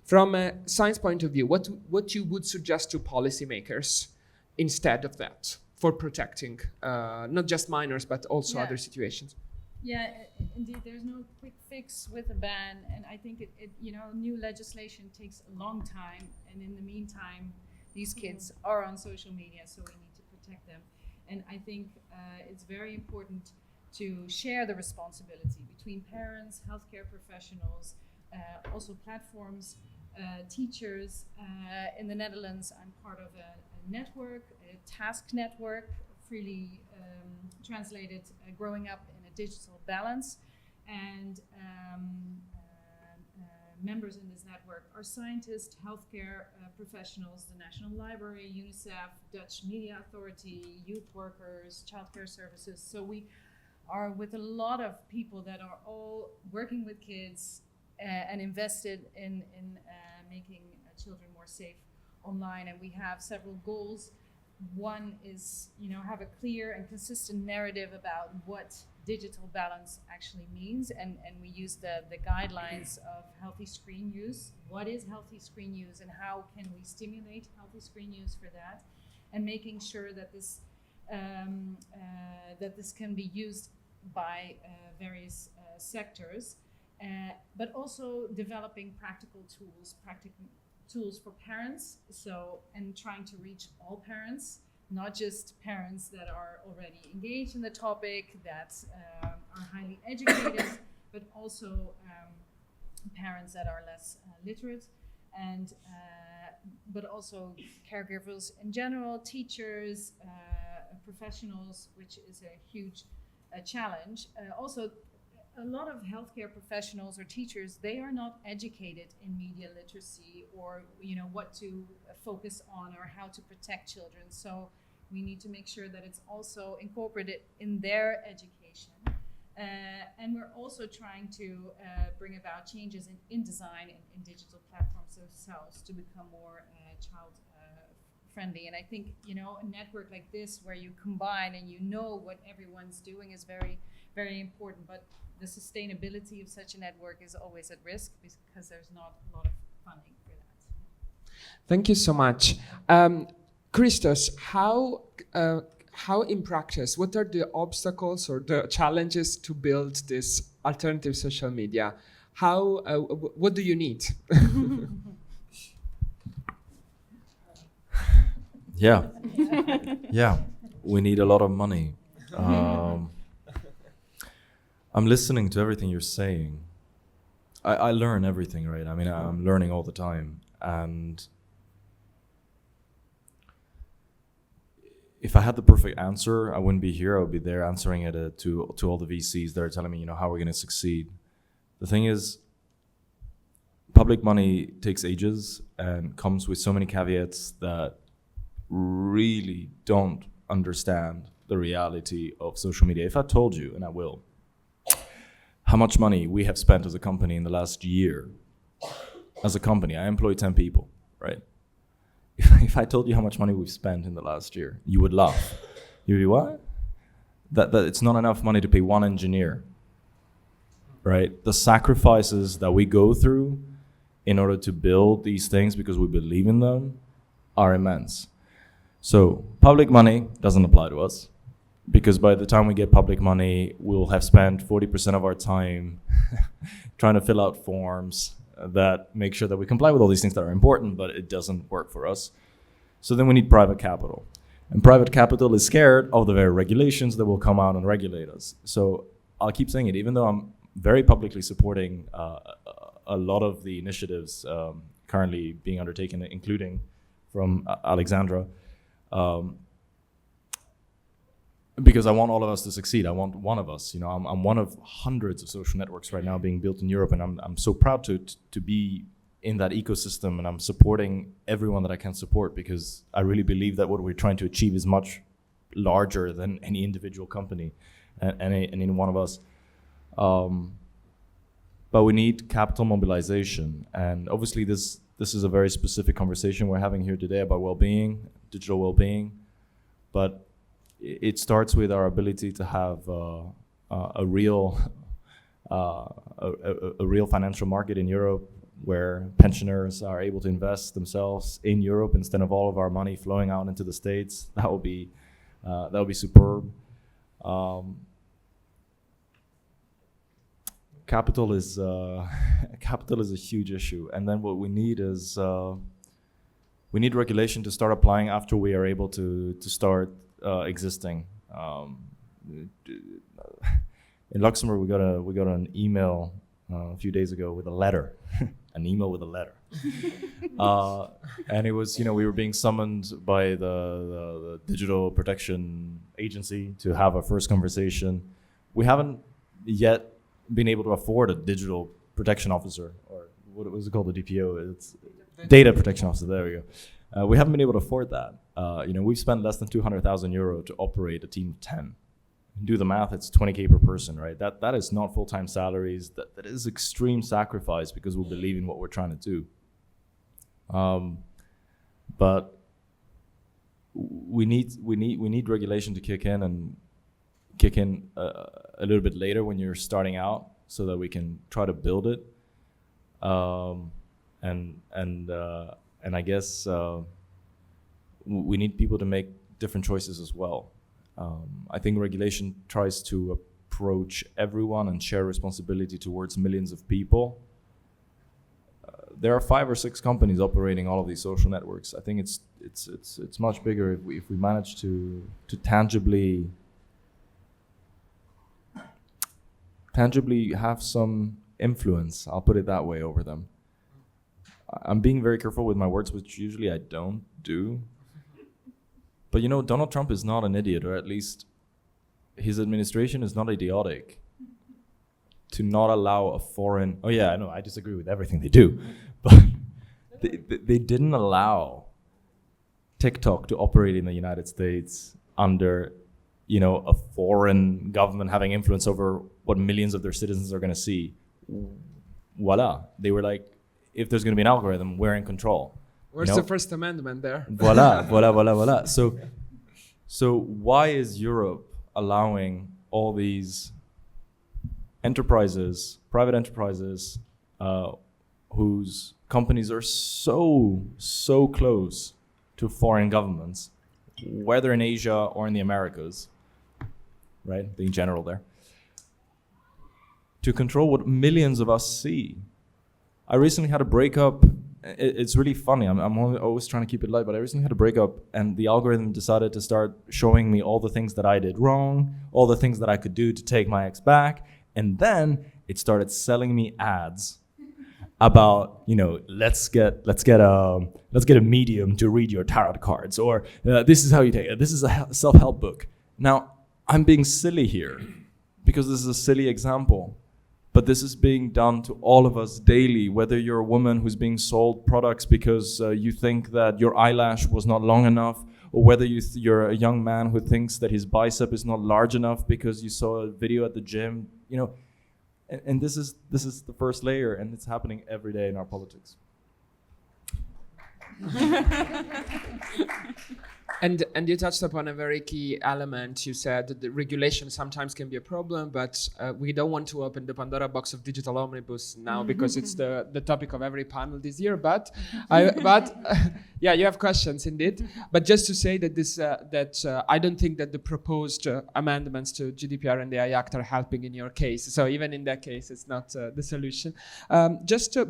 From a science point of view, what you would suggest to policymakers instead of that for protecting not just minors but also other situations? Yeah, indeed, there's no quick fix with a ban, and I think it new legislation takes a long time, and in the meantime, these kids are on social media, so we need to protect them. And I think it's very important to share the responsibility between parents, healthcare professionals, also platforms, teachers. In the Netherlands, I'm part of a network, a task network, freely translated, growing up in a digital balance. And members in this network are scientists, healthcare professionals, the National Library, UNICEF, Dutch Media Authority, youth workers, childcare services. So we are with a lot of people that are all working with kids and invested in making children more safe online. And we have several goals. One is, have a clear and consistent narrative about what digital balance actually means, and we use the guidelines of healthy screen use. What is healthy screen use, and how can we stimulate healthy screen use for that, and making sure that this can be used by various sectors, but also developing practical tools for parents, and trying to reach all parents, not just parents that are already engaged in the topic, that are highly educated, but also parents that are less literate, and but also caregivers in general, teachers, professionals, which is a huge challenge. Also, a lot of healthcare professionals or teachers, they are not educated in media literacy or what to focus on or how to protect children. So we need to make sure that it's also incorporated in their education. And we're also trying to bring about changes in design in digital platforms themselves to become more child friendly. And I think a network like this where you combine and what everyone's doing is very, very important. But the sustainability of such a network is always at risk because there's not a lot of funding for that. Thank you so much. Christos, how in practice, what are the obstacles or the challenges to build this alternative social media? What do you need? Yeah, we need a lot of money. I'm listening to everything you're saying. I learn everything, right? I mean, I'm learning all the time. And if I had the perfect answer, I wouldn't be here. I would be there answering it to all the VCs that are telling me, how we're going to succeed. The thing is, public money takes ages and comes with so many caveats that really don't understand the reality of social media. If I told you, and I will, how much money we have spent as a company in the last year. As a company, I employ 10 people, right? If I told you how much money we've spent in the last year, you would laugh. You'd be, what? That it's not enough money to pay one engineer, right? The sacrifices that we go through in order to build these things because we believe in them are immense. So public money doesn't apply to us, because by the time we get public money, we'll have spent 40% of our time trying to fill out forms that make sure that we comply with all these things that are important, but it doesn't work for us. So then we need private capital. And private capital is scared of the very regulations that will come out and regulate us. So I'll keep saying it, even though I'm very publicly supporting a lot of the initiatives currently being undertaken, including from Alexandra, because I want all of us to succeed. I want one of us. I'm one of hundreds of social networks right now being built in Europe, and I'm so proud to be in that ecosystem, and I'm supporting everyone that I can support, because I really believe that what we're trying to achieve is much larger than any individual company and any one of us. But we need capital mobilization, and obviously this is a very specific conversation we're having here today about well-being, digital well-being, but it starts with our ability to have a real financial market in Europe, where pensioners are able to invest themselves in Europe instead of all of our money flowing out into the States. That would be superb. Capital is a huge issue, and then what we need is we need regulation to start applying after we are able to start existing. in Luxembourg, we got an email a few days ago with a letter, an email with a letter, and it was, we were being summoned by the Digital Protection Agency to have a first conversation. We haven't yet been able to afford a digital protection officer, or what was it called, the DPO? It's data protection officer. There we go. We haven't been able to afford that. We've spent less than 200,000 euro to operate a team of 10. Do the math, it's 20K per person, right? That is not full-time salaries. That is extreme sacrifice because we believe in what we're trying to do. But we need regulation to kick in a little bit later when you're starting out, so that we can try to build it. And I guess we need people to make different choices as well. I think regulation tries to approach everyone and share responsibility towards millions of people. There are 5 or 6 companies operating all of these social networks. I think it's much bigger if we manage to tangibly have some influence, I'll put it that way, over them. I'm being very careful with my words, which usually I don't do. But Donald Trump is not an idiot, or at least his administration is not idiotic to not allow a foreign... Oh yeah, I know, I disagree with everything they do. But they didn't allow TikTok to operate in the United States under, a foreign government having influence over what millions of their citizens are going to see. Voila. They were like, if there's going to be an algorithm, we're in control. Where's the First Amendment there? Voila. So why is Europe allowing all these enterprises, private enterprises, whose companies are so close to foreign governments, whether in Asia or in the Americas, right, being general there, to control what millions of us see? I recently had a breakup. It's really funny. I'm always trying to keep it light, but I recently had a breakup, and the algorithm decided to start showing me all the things that I did wrong, all the things that I could do to take my ex back, and then it started selling me ads about, let's get a medium to read your tarot cards, or this is how you take it. This is a self-help book. Now, I'm being silly here because this is a silly example. But this is being done to all of us daily, whether you're a woman who's being sold products because you think that your eyelash was not long enough, or whether you're a young man who thinks that his bicep is not large enough because you saw a video at the gym, and this is the first layer, and it's happening every day in our politics. And you touched upon a very key element. You said that the regulation sometimes can be a problem, but we don't want to open the Pandora box of digital omnibus now because it's the topic of every panel this year. But yeah, you have questions indeed. But just to say that I don't think that the proposed amendments to GDPR and the AI Act are helping in your case. So even in that case, it's not the solution.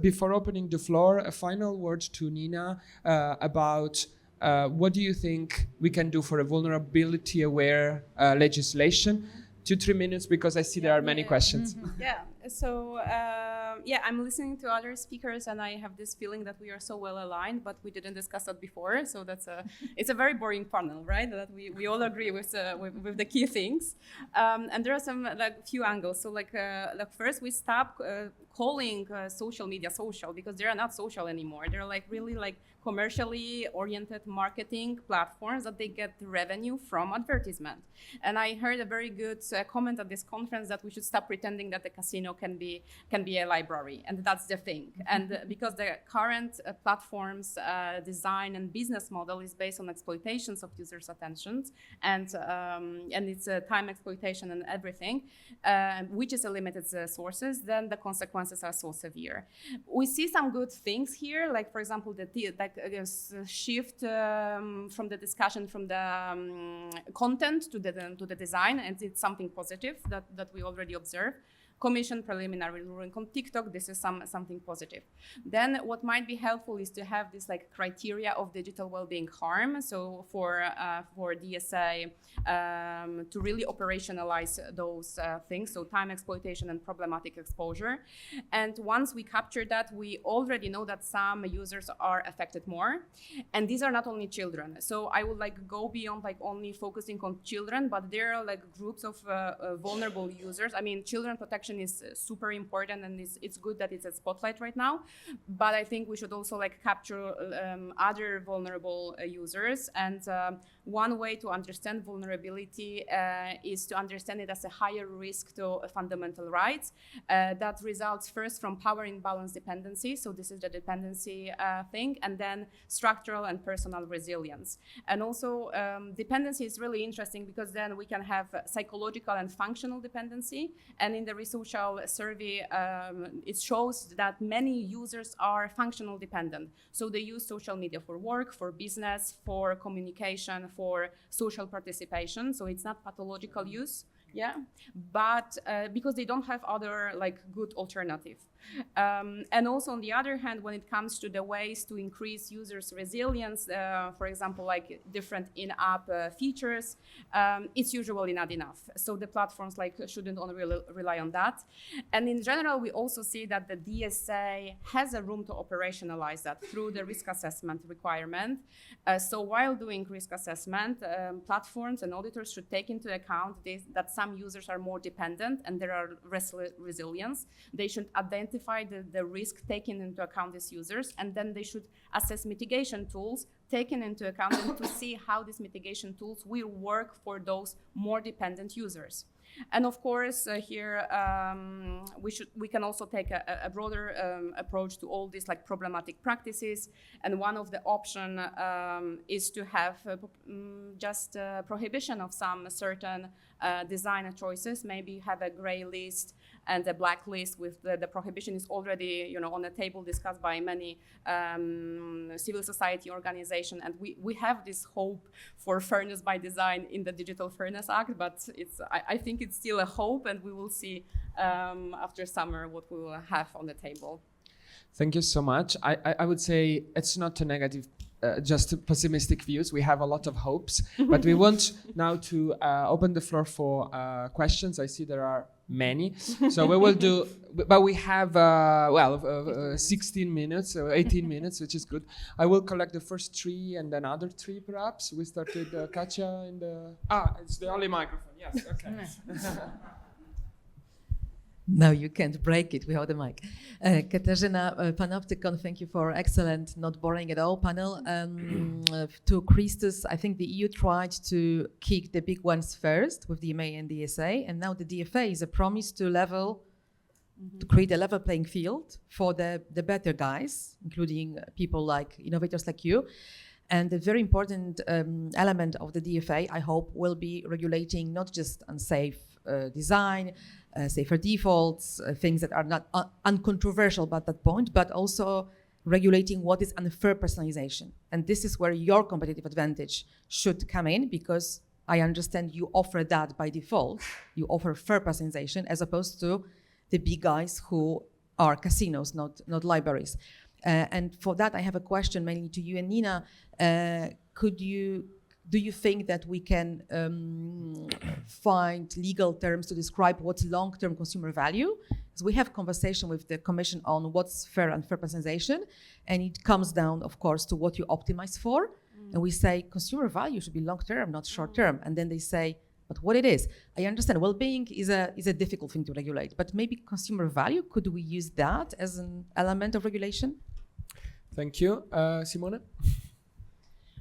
Before opening the floor, a final word to Nina about what do you think we can do for a vulnerability-aware legislation? 2-3 minutes, because I see there are many questions. Yeah, so I'm listening to other speakers, and I have this feeling that we are so well aligned, but we didn't discuss that before. So it's a very boring panel, right? That we all agree with the key things, and there are some few angles. So first, we stop calling social media social, because they are not social anymore. They're really commercially oriented marketing platforms that they get revenue from advertisement. And I heard a very good comment at this conference that we should stop pretending that the casino can be a library, and that's the thing. And because the current platforms design and business model is based on exploitations of users' attentions, and it's time exploitation and everything, which is a limited sources, then the consequences are so severe. We see some good things here, like for example the shift from the discussion from the content to the design, and it's something positive that we already observe. Commission preliminary ruling on TikTok. This is something positive. Then what might be helpful is to have this like criteria of digital well-being harm. So for DSA to really operationalize those things, so time exploitation and problematic exposure. And once we capture that, we already know that some users are affected more. And these are not only children. So I would like go beyond like only focusing on children, but there are like groups of vulnerable users. I mean, children protection is super important, and it's good that it's a spotlight right now. But I think we should also like capture other vulnerable users. And one way to understand vulnerability is to understand it as a higher risk to fundamental rights. That results first from power imbalance dependency. So this is the dependency thing, and then structural and personal resilience. And also dependency is really interesting because then we can have psychological and functional dependency. And in the resocial survey, it shows that many users are functional dependent. So they use social media for work, for business, for communication, for social participation. So it's not pathological use. Yeah, but because they don't have other like good alternative. And also on the other hand, when it comes to the ways to increase users' resilience, for example, like different in-app features, it's usually not enough. So the platforms like shouldn't only rely on that. And in general, we also see that the DSA has a room to operationalize that through the risk assessment requirement. So while doing risk assessment, platforms and auditors should take into account that some users are more dependent and there are resilience. They should identify the risk taken into account as users, and then they should assess mitigation tools taken into account and to see how these mitigation tools will work for those more dependent users. And of course, here we can also take a broader approach to all these like problematic practices. And one of the option is to have just prohibition of some certain design choices. Maybe have a gray list and a black list with the prohibition is already on the table, discussed by many civil society organizations. And we have this hope for fairness by design in the Digital Fairness Act, but I think it's still a hope, and we will see after summer what we will have on the table. Thank you so much. I would say it's not a negative, just pessimistic views. We have a lot of hopes, but we want now to open the floor for questions. I see there are many, so we will do, but we have 16 minutes, 18 minutes, which is good. I will collect the first 3 and then other 3 perhaps. We started Katja in the, it's the only microphone, yes, okay. No, you can't break it without the mic. Katarzyna, Panoptykon, thank you for excellent, not boring at all panel. To Christos, I think the EU tried to kick the big ones first with the DMA and DSA, and now the DFA is a promise to to create a level playing field for the better guys, including people like innovators like you. And a very important element of the DFA, I hope, will be regulating not just unsafe design, safer defaults, things that are not uncontroversial at that point, but also regulating what is unfair personalization. And this is where your competitive advantage should come in, because I understand you offer that by default. You offer fair personalization as opposed to the big guys who are casinos, not libraries. And for that, I have a question mainly to you and Nina. Do you think that we can find legal terms to describe what's long-term consumer value? Because we have conversation with the Commission on what's fair and fair personalization, and it comes down, of course, to what you optimize for. And we say consumer value should be long-term, not short-term. And then they say, but what it is? I understand well-being is a difficult thing to regulate, but maybe consumer value, could we use that as an element of regulation? Thank you. Simone?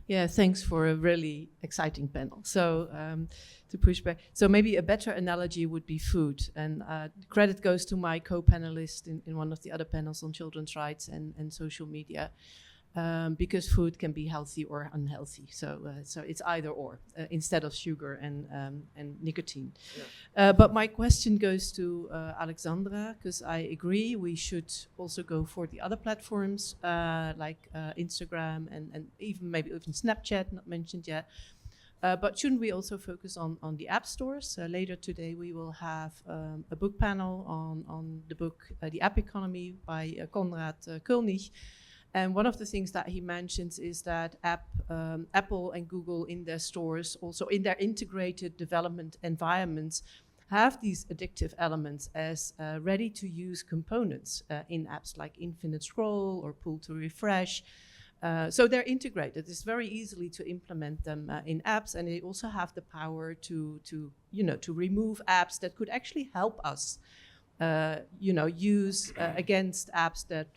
Yeah, thanks for a really exciting panel. So to push back, so maybe a better analogy would be food. And credit goes to my co-panelist in one of the other panels on children's rights and social media, because food can be healthy or unhealthy. So it's either or instead of sugar and nicotine. Yeah. But my question goes to Alexandra, because I agree we should also go for the other platforms like Instagram and even maybe even Snapchat, not mentioned yet. But shouldn't we also focus on the app stores? Later today we will have a book panel on the book The App Economy by Konrad Kulnig. And one of the things that he mentions is that Apple and Google in their stores, also in their integrated development environments, have these addictive elements as ready-to-use components in apps like infinite scroll or pull to refresh. So they're integrated. It's very easily to implement them in apps, and they also have the power to remove apps that could actually help us, use against apps that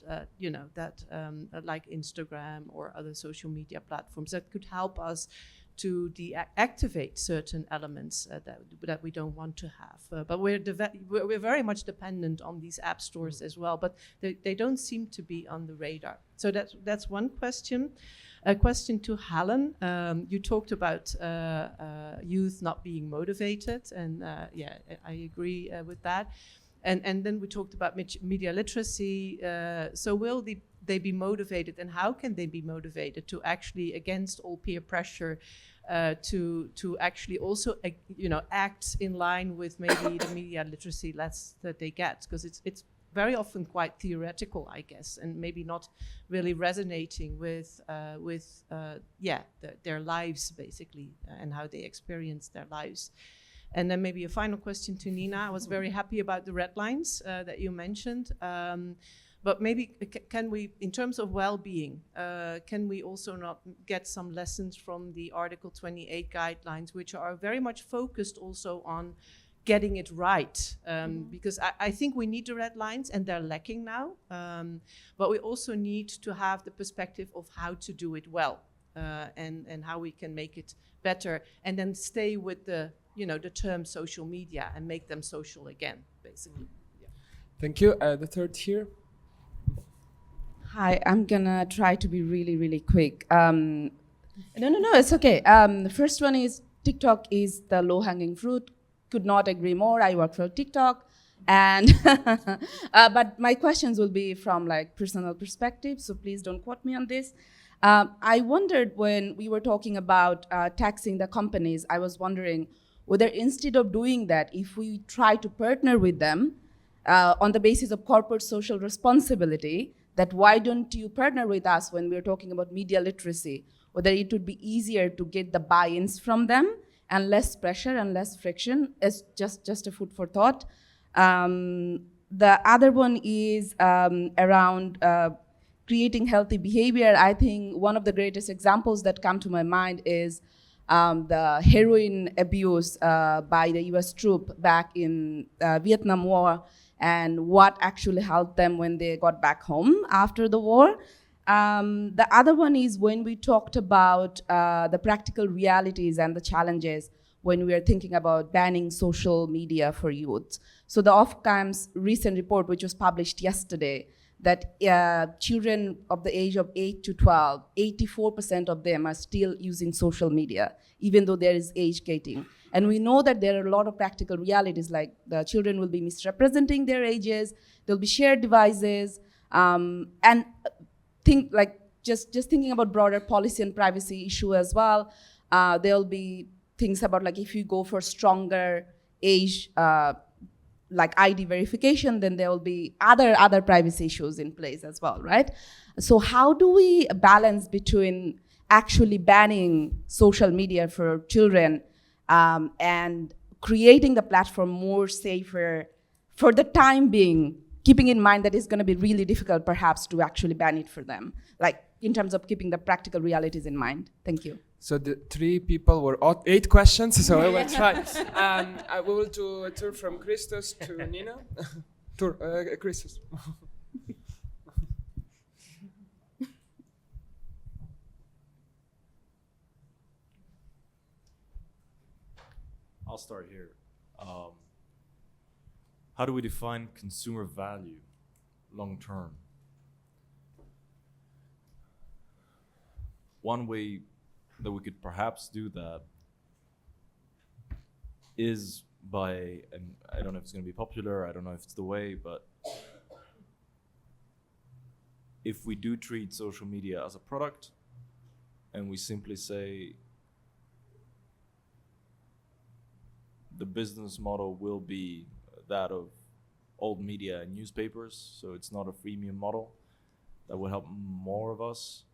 like Instagram or other social media platforms that could help us to deactivate certain elements that we don't want to have. But we're very much dependent on these app stores as well, but they don't seem to be on the radar. So that's one question. A question to Helen. You talked about youth not being motivated, and I agree with that. And then we talked about media literacy. So will they be motivated, and how can they be motivated to actually, against all peer pressure, to actually also act in line with maybe the media literacy less that they get, because it's very often quite theoretical, I guess, and maybe not really resonating with their lives basically, and how they experience their lives. And then maybe a final question to Nina. I was very happy about the red lines that you mentioned. But maybe can we, in terms of well-being, can we also not get some lessons from the Article 28 guidelines, which are very much focused also on getting it right? Because I think we need the red lines, and they're lacking now. But we also need to have the perspective of how to do it well, and how we can make it better, and then stay with the term social media and make them social again, basically. Yeah. Thank you. The third here. Hi, I'm gonna try to be really, really quick. No, it's okay. The first one is TikTok is the low-hanging fruit. Could not agree more. I work for TikTok, and but my questions will be from like personal perspective. So please don't quote me on this. I wondered when we were talking about taxing the companies. I was wondering whether instead of doing that, if we try to partner with them on the basis of corporate social responsibility, that why don't you partner with us when we're talking about media literacy? Whether it would be easier to get the buy-ins from them and less pressure and less friction, is just a food for thought. The other one is around creating healthy behavior. I think one of the greatest examples that come to my mind is the heroin abuse by the US troop back in Vietnam War, and what actually helped them when they got back home after the war. The other one is when we talked about the practical realities and the challenges when we are thinking about banning social media for youth. So the Ofcam's recent report, which was published yesterday, that children of the age of 8 to 12, 84% of them are still using social media, even though there is age gating. And we know that there are a lot of practical realities, like the children will be misrepresenting their ages, there'll be shared devices, and just thinking about broader policy and privacy issue as well. There'll be things about like if you go for stronger age, like ID verification, then there will be other privacy issues in place as well, right? So how do we balance between actually banning social media for children and creating the platform more safer for the time being, keeping in mind that it's going to be really difficult perhaps to actually ban it for them, like in terms of keeping the practical realities in mind? Thank you. So the 3 people were 8 questions, so I will try. We will do a tour from Christos to Nina. Christos. I'll start here. How do we define consumer value long term? One way that we could perhaps do that is by, and I don't know if it's going to be popular, I don't know if it's the way, but if we do treat social media as a product and we simply say, the business model will be that of old media and newspapers, so it's not a freemium model. That would help more of us.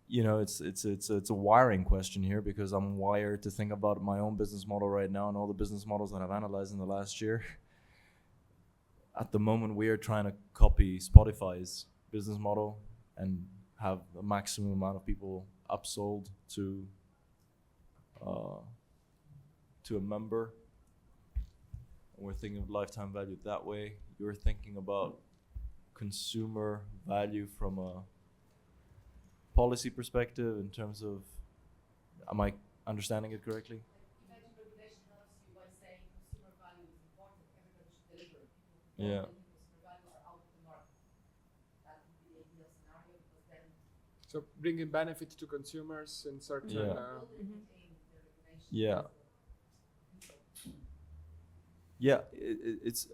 You know, it's a wiring question here, because I'm wired to think about my own business model right now and all the business models that I've analyzed in the last year. At the moment, we are trying to copy Spotify's business model and have the maximum amount of people upsold to a member. We're thinking of lifetime value that way. You're thinking about consumer value from a policy perspective in terms of, am I understanding it correctly? Effective regulation helps you by saying consumer value is important, everybody should deliver. People Yeah. consumer values are out of the market. That would be the ideal scenario, because then So bringing benefit to consumers in certain. Yeah. maintain the regulation. Yeah. Yeah, it's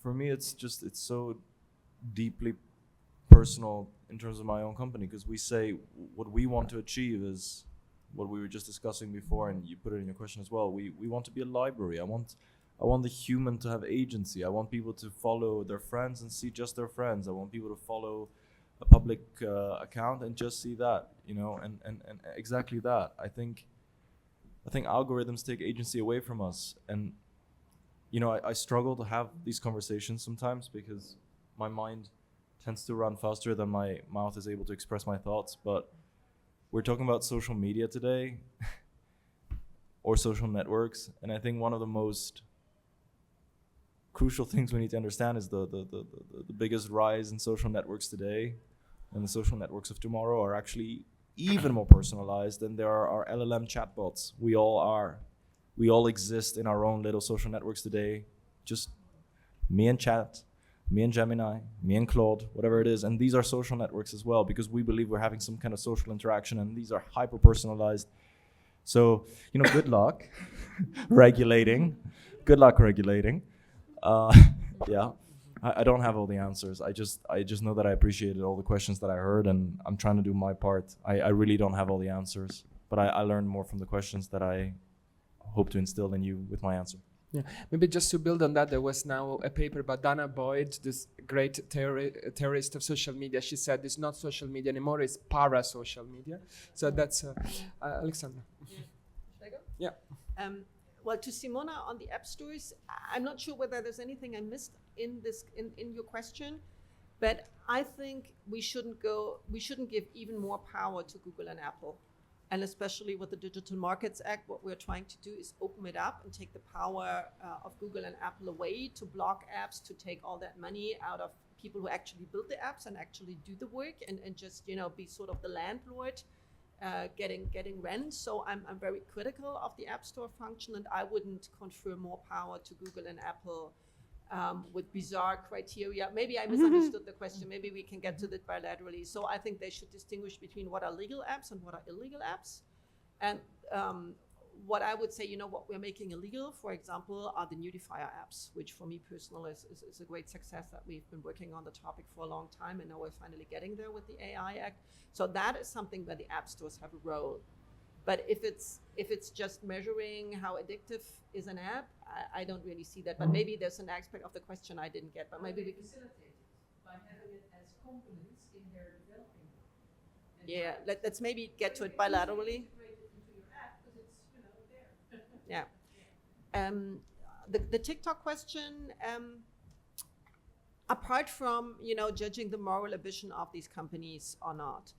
for me, it's so deeply personal in terms of my own company, because we say what we want to achieve is what we were just discussing before, and you put it in your question as well. We want to be a library. I want the human to have agency. I want people to follow their friends and see just their friends. I want people to follow a public account and just see that, you know, and exactly that. I think algorithms take agency away from us, and you know, I struggle to have these conversations sometimes, because my mind tends to run faster than my mouth is able to express my thoughts. But we're talking about social media today, or social networks, and I think one of the most crucial things we need to understand is the biggest rise in social networks today and the social networks of tomorrow are actually even more personalized than there are LLM chatbots. We all exist in our own little social networks today. Just me and chat, me and Gemini, me and Claude, whatever it is. And these are social networks as well, because we believe we're having some kind of social interaction, and these are hyper personalized. So, you know, good luck regulating. Good luck regulating. Yeah, I don't have all the answers. I just know that I appreciated all the questions that I heard, and I'm trying to do my part. I really don't have all the answers, but I learned more from the questions that I hope to instill in you with my answer. Yeah, maybe just to build on that, there was now a paper by Dana Boyd, this great theorist of social media. She said it's not social media anymore, it's para-social media. So that's Alexander. Should I go? Yeah. Well, to Simona on the app stores, I'm not sure whether there's anything I missed in your question, but I think we shouldn't give even more power to Google and Apple. And especially with the Digital Markets Act, what we're trying to do is open it up and take the power of Google and Apple away, to block apps, to take all that money out of people who actually build the apps and actually do the work, and just, you know, be sort of the landlord, getting rent. So I'm very critical of the App Store function, and I wouldn't confer more power to Google and Apple with bizarre criteria. Maybe I misunderstood the question. Maybe we can get to that bilaterally. So I think they should distinguish between what are legal apps and what are illegal apps. And what I would say, you know, what we're making illegal, for example, are the nudifier apps, which for me personally is a great success that we've been working on the topic for a long time, and now we're finally getting there with the AI Act. So that is something where the app stores have a role. But if it's just measuring how addictive is an app, I don't really see that. But maybe there's an aspect of the question I didn't get. But maybe we can facilitate it by having it as components in their developing. Yeah, let's maybe get to it bilaterally. Yeah. The TikTok question, apart from, you know, judging the moral ambition of these companies or not,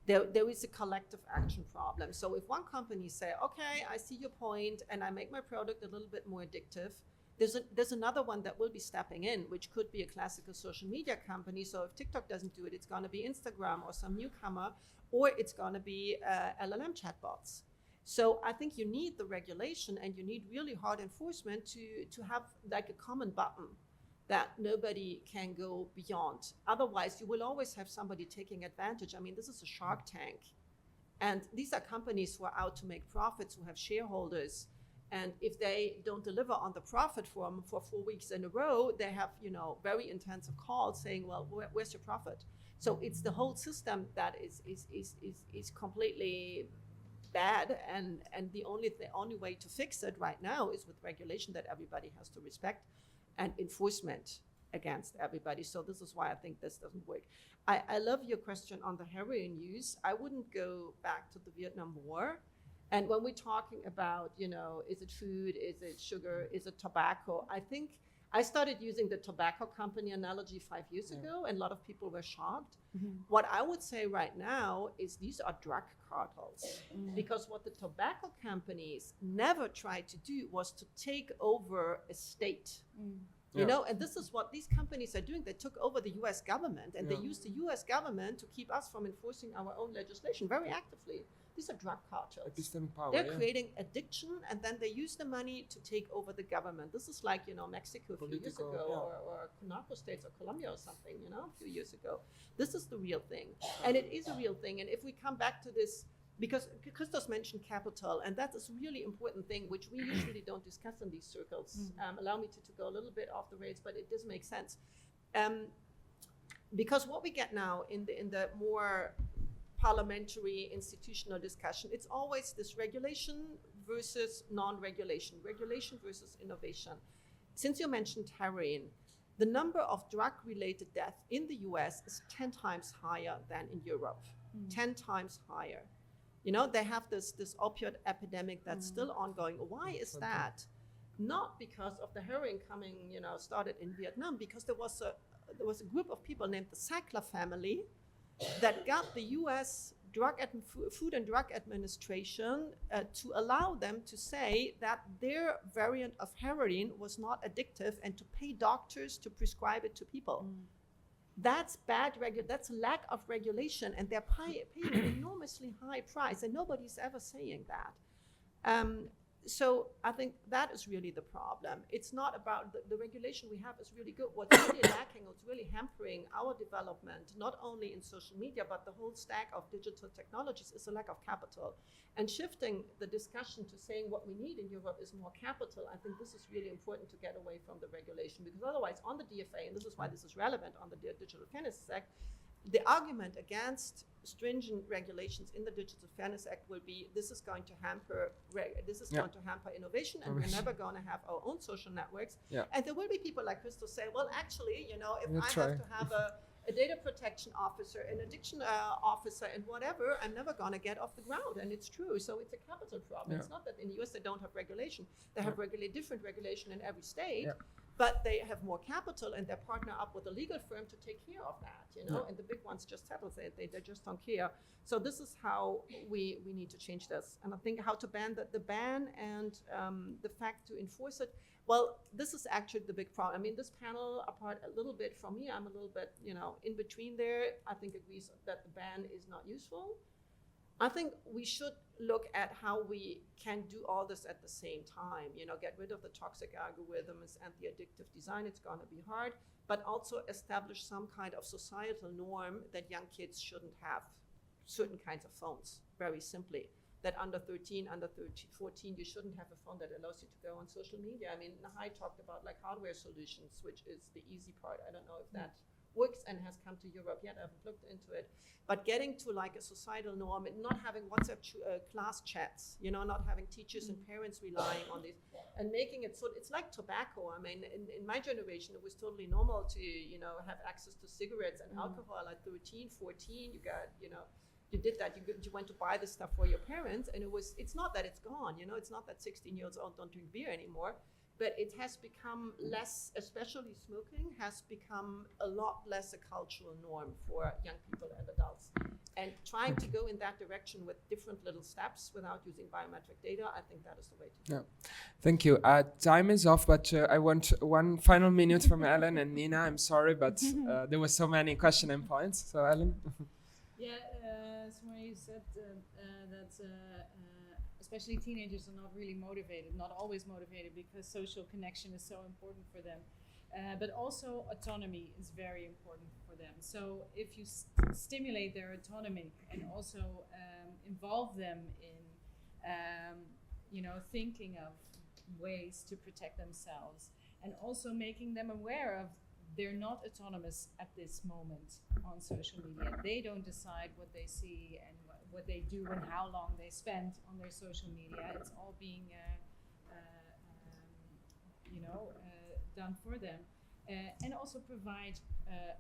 there is a collective action problem. So if one company say, okay, I see your point and I make my product a little bit more addictive, there's another one that will be stepping in, which could be a classical social media company. So if TikTok doesn't do it, it's going to be Instagram or some newcomer, or it's going to be LLM chatbots. So I think you need the regulation, and you need really hard enforcement to have like a common button that nobody can go beyond. Otherwise, you will always have somebody taking advantage. I mean, this is a Shark Tank. And these are companies who are out to make profits, who have shareholders. And if they don't deliver on the profit for 4 weeks in a row, they have, you know, very intensive calls saying, well, where's your profit? So it's the whole system that is completely bad, and the only way to fix it right now is with regulation that everybody has to respect, and enforcement against everybody. So this is why I think this doesn't work. I love your question on the heroin use. I wouldn't go back to the Vietnam War. And when we're talking about, is it food, is it sugar, is it tobacco, I think I started using the tobacco company analogy 5 years ago, and a lot of people were shocked. What I would say right now is these are drug cartels, because what the tobacco companies never tried to do was to take over a state. And this is what these companies are doing. They took over the US government, and they used the US government to keep us from enforcing our own legislation very actively. These are drug cartels. Epistemic power, They're creating addiction, and then they use the money to take over the government. This is like, Mexico a few years ago, or narco states, or Colombia or something, a few years ago. This is the real thing. And it is a real thing. And if we come back to this, because Christos mentioned capital, and that is a really important thing, which we usually don't discuss in these circles. Allow me to go a little bit off the rails, but it does make sense. Because what we get now in the more parliamentary institutional discussion, it's always this regulation versus non-regulation, regulation versus innovation. Since you mentioned heroin, the number of drug-related deaths in the US is 10 times higher than in Europe, 10 times higher. They have this opioid epidemic that's still ongoing. Why is that? Not because of the heroin coming, started in Vietnam, because there was a group of people named the Sackler family that got the US Food and Drug Administration to allow them to say that their variant of heroin was not addictive, and to pay doctors to prescribe it to people. That's bad that's lack of regulation, and they're paying an enormously high price, and nobody's ever saying that. So I think that is really the problem. It's not about the regulation we have is really good. What's really lacking, what's really hampering our development, not only in social media, but the whole stack of digital technologies, is a lack of capital. And shifting the discussion to saying what we need in Europe is more capital, I think this is really important to get away from the regulation, because otherwise on the DFA, and this is why this is relevant on the Digital Fairness Act, the argument against stringent regulations in the Digital Fairness Act will be, this is going to hamper going to hamper innovation, and we're never going to have our own social networks. And there will be people like Christos say, well, actually, if I have to have a data protection officer, an addiction officer, and whatever, I'm never going to get off the ground. And it's true. So it's a capital problem. It's not that in the US they don't have regulation. They have different regulation in every state. But they have more capital, and they partner up with a legal firm to take care of that, and the big ones just settle it. They just don't care. So this is how we need to change this. And I think how to ban the ban and the fact to enforce it. Well, this is actually the big problem. I mean, this panel, apart a little bit from me, I'm a little bit, in between there, I think agrees that the ban is not useful. I think we should look at how we can do all this at the same time, get rid of the toxic algorithms and the addictive design. It's going to be hard, but also establish some kind of societal norm that young kids shouldn't have certain kinds of phones, very simply. That under 13, under 14, you shouldn't have a phone that allows you to go on social media. I mean, Nahai talked about like hardware solutions, which is the easy part. I don't know if that works and has come to Europe yet. I haven't looked into it. But getting to like a societal norm and not having WhatsApp class chats, not having teachers and parents relying on this, and making it so it's like tobacco. I mean, in my generation, it was totally normal to, have access to cigarettes and alcohol at 13, 14. You got, you did that. You went to buy this stuff for your parents, and it's not that it's gone. It's not that 16-year-olds don't drink beer anymore. But it has become less, especially smoking, has become a lot less a cultural norm for young people and adults. And trying to go in that direction with different little steps without using biometric data, I think that is the way to go. Thank you. Time is off, but I want one final minute from Ellen and Nina. I'm sorry, but there were so many questions and points. So Ellen? Somebody said that especially teenagers are not really motivated, not always motivated, because social connection is so important for them. But also autonomy is very important for them. So if you stimulate their autonomy and also involve them in, thinking of ways to protect themselves, and also making them aware of they're not autonomous at this moment on social media. They don't decide what they see and what they do and how long they spend on their social media. It's all being, done for them. And also provide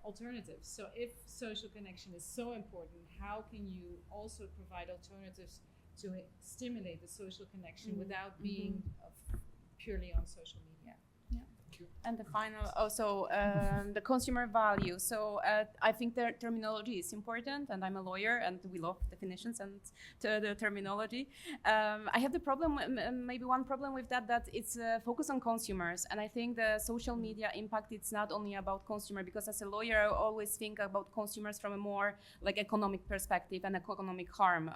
alternatives. So if social connection is so important, how can you also provide alternatives to stimulate the social connection without being purely on social media? And the final, also the consumer value. So I think the terminology is important, and I'm a lawyer, and we love definitions and the terminology. I have the problem, maybe one problem with that it's focused on consumers, and I think the social media impact, it's not only about consumer, because as a lawyer I always think about consumers from a more like economic perspective and economic harm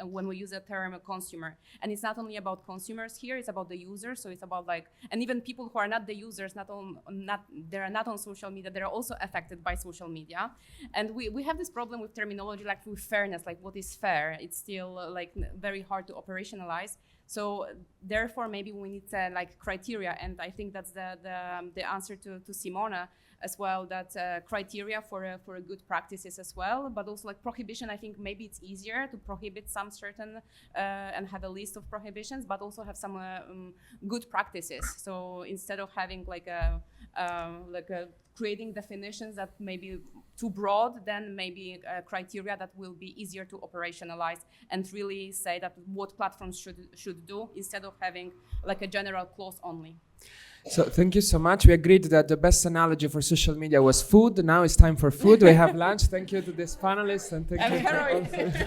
when we use the term consumer. And it's not only about consumers here, it's about the users. So it's about and even people who are not the users, they're not on social media, they're also affected by social media. And we have this problem with terminology, like with fairness, like what is fair? It's still very hard to operationalize. So therefore, maybe we need criteria, and I think that's the answer to Simona as well. That criteria for good practices as well, but also prohibition. I think maybe it's easier to prohibit some certain and have a list of prohibitions, but also have some good practices. So instead of having creating definitions that may be too broad, then maybe criteria that will be easier to operationalize and really say that what platforms should do, instead of having a general clause only. So thank you so much. We agreed that the best analogy for social media was food. Now it's time for food. We have lunch. Thank you to this panelist, and thank you.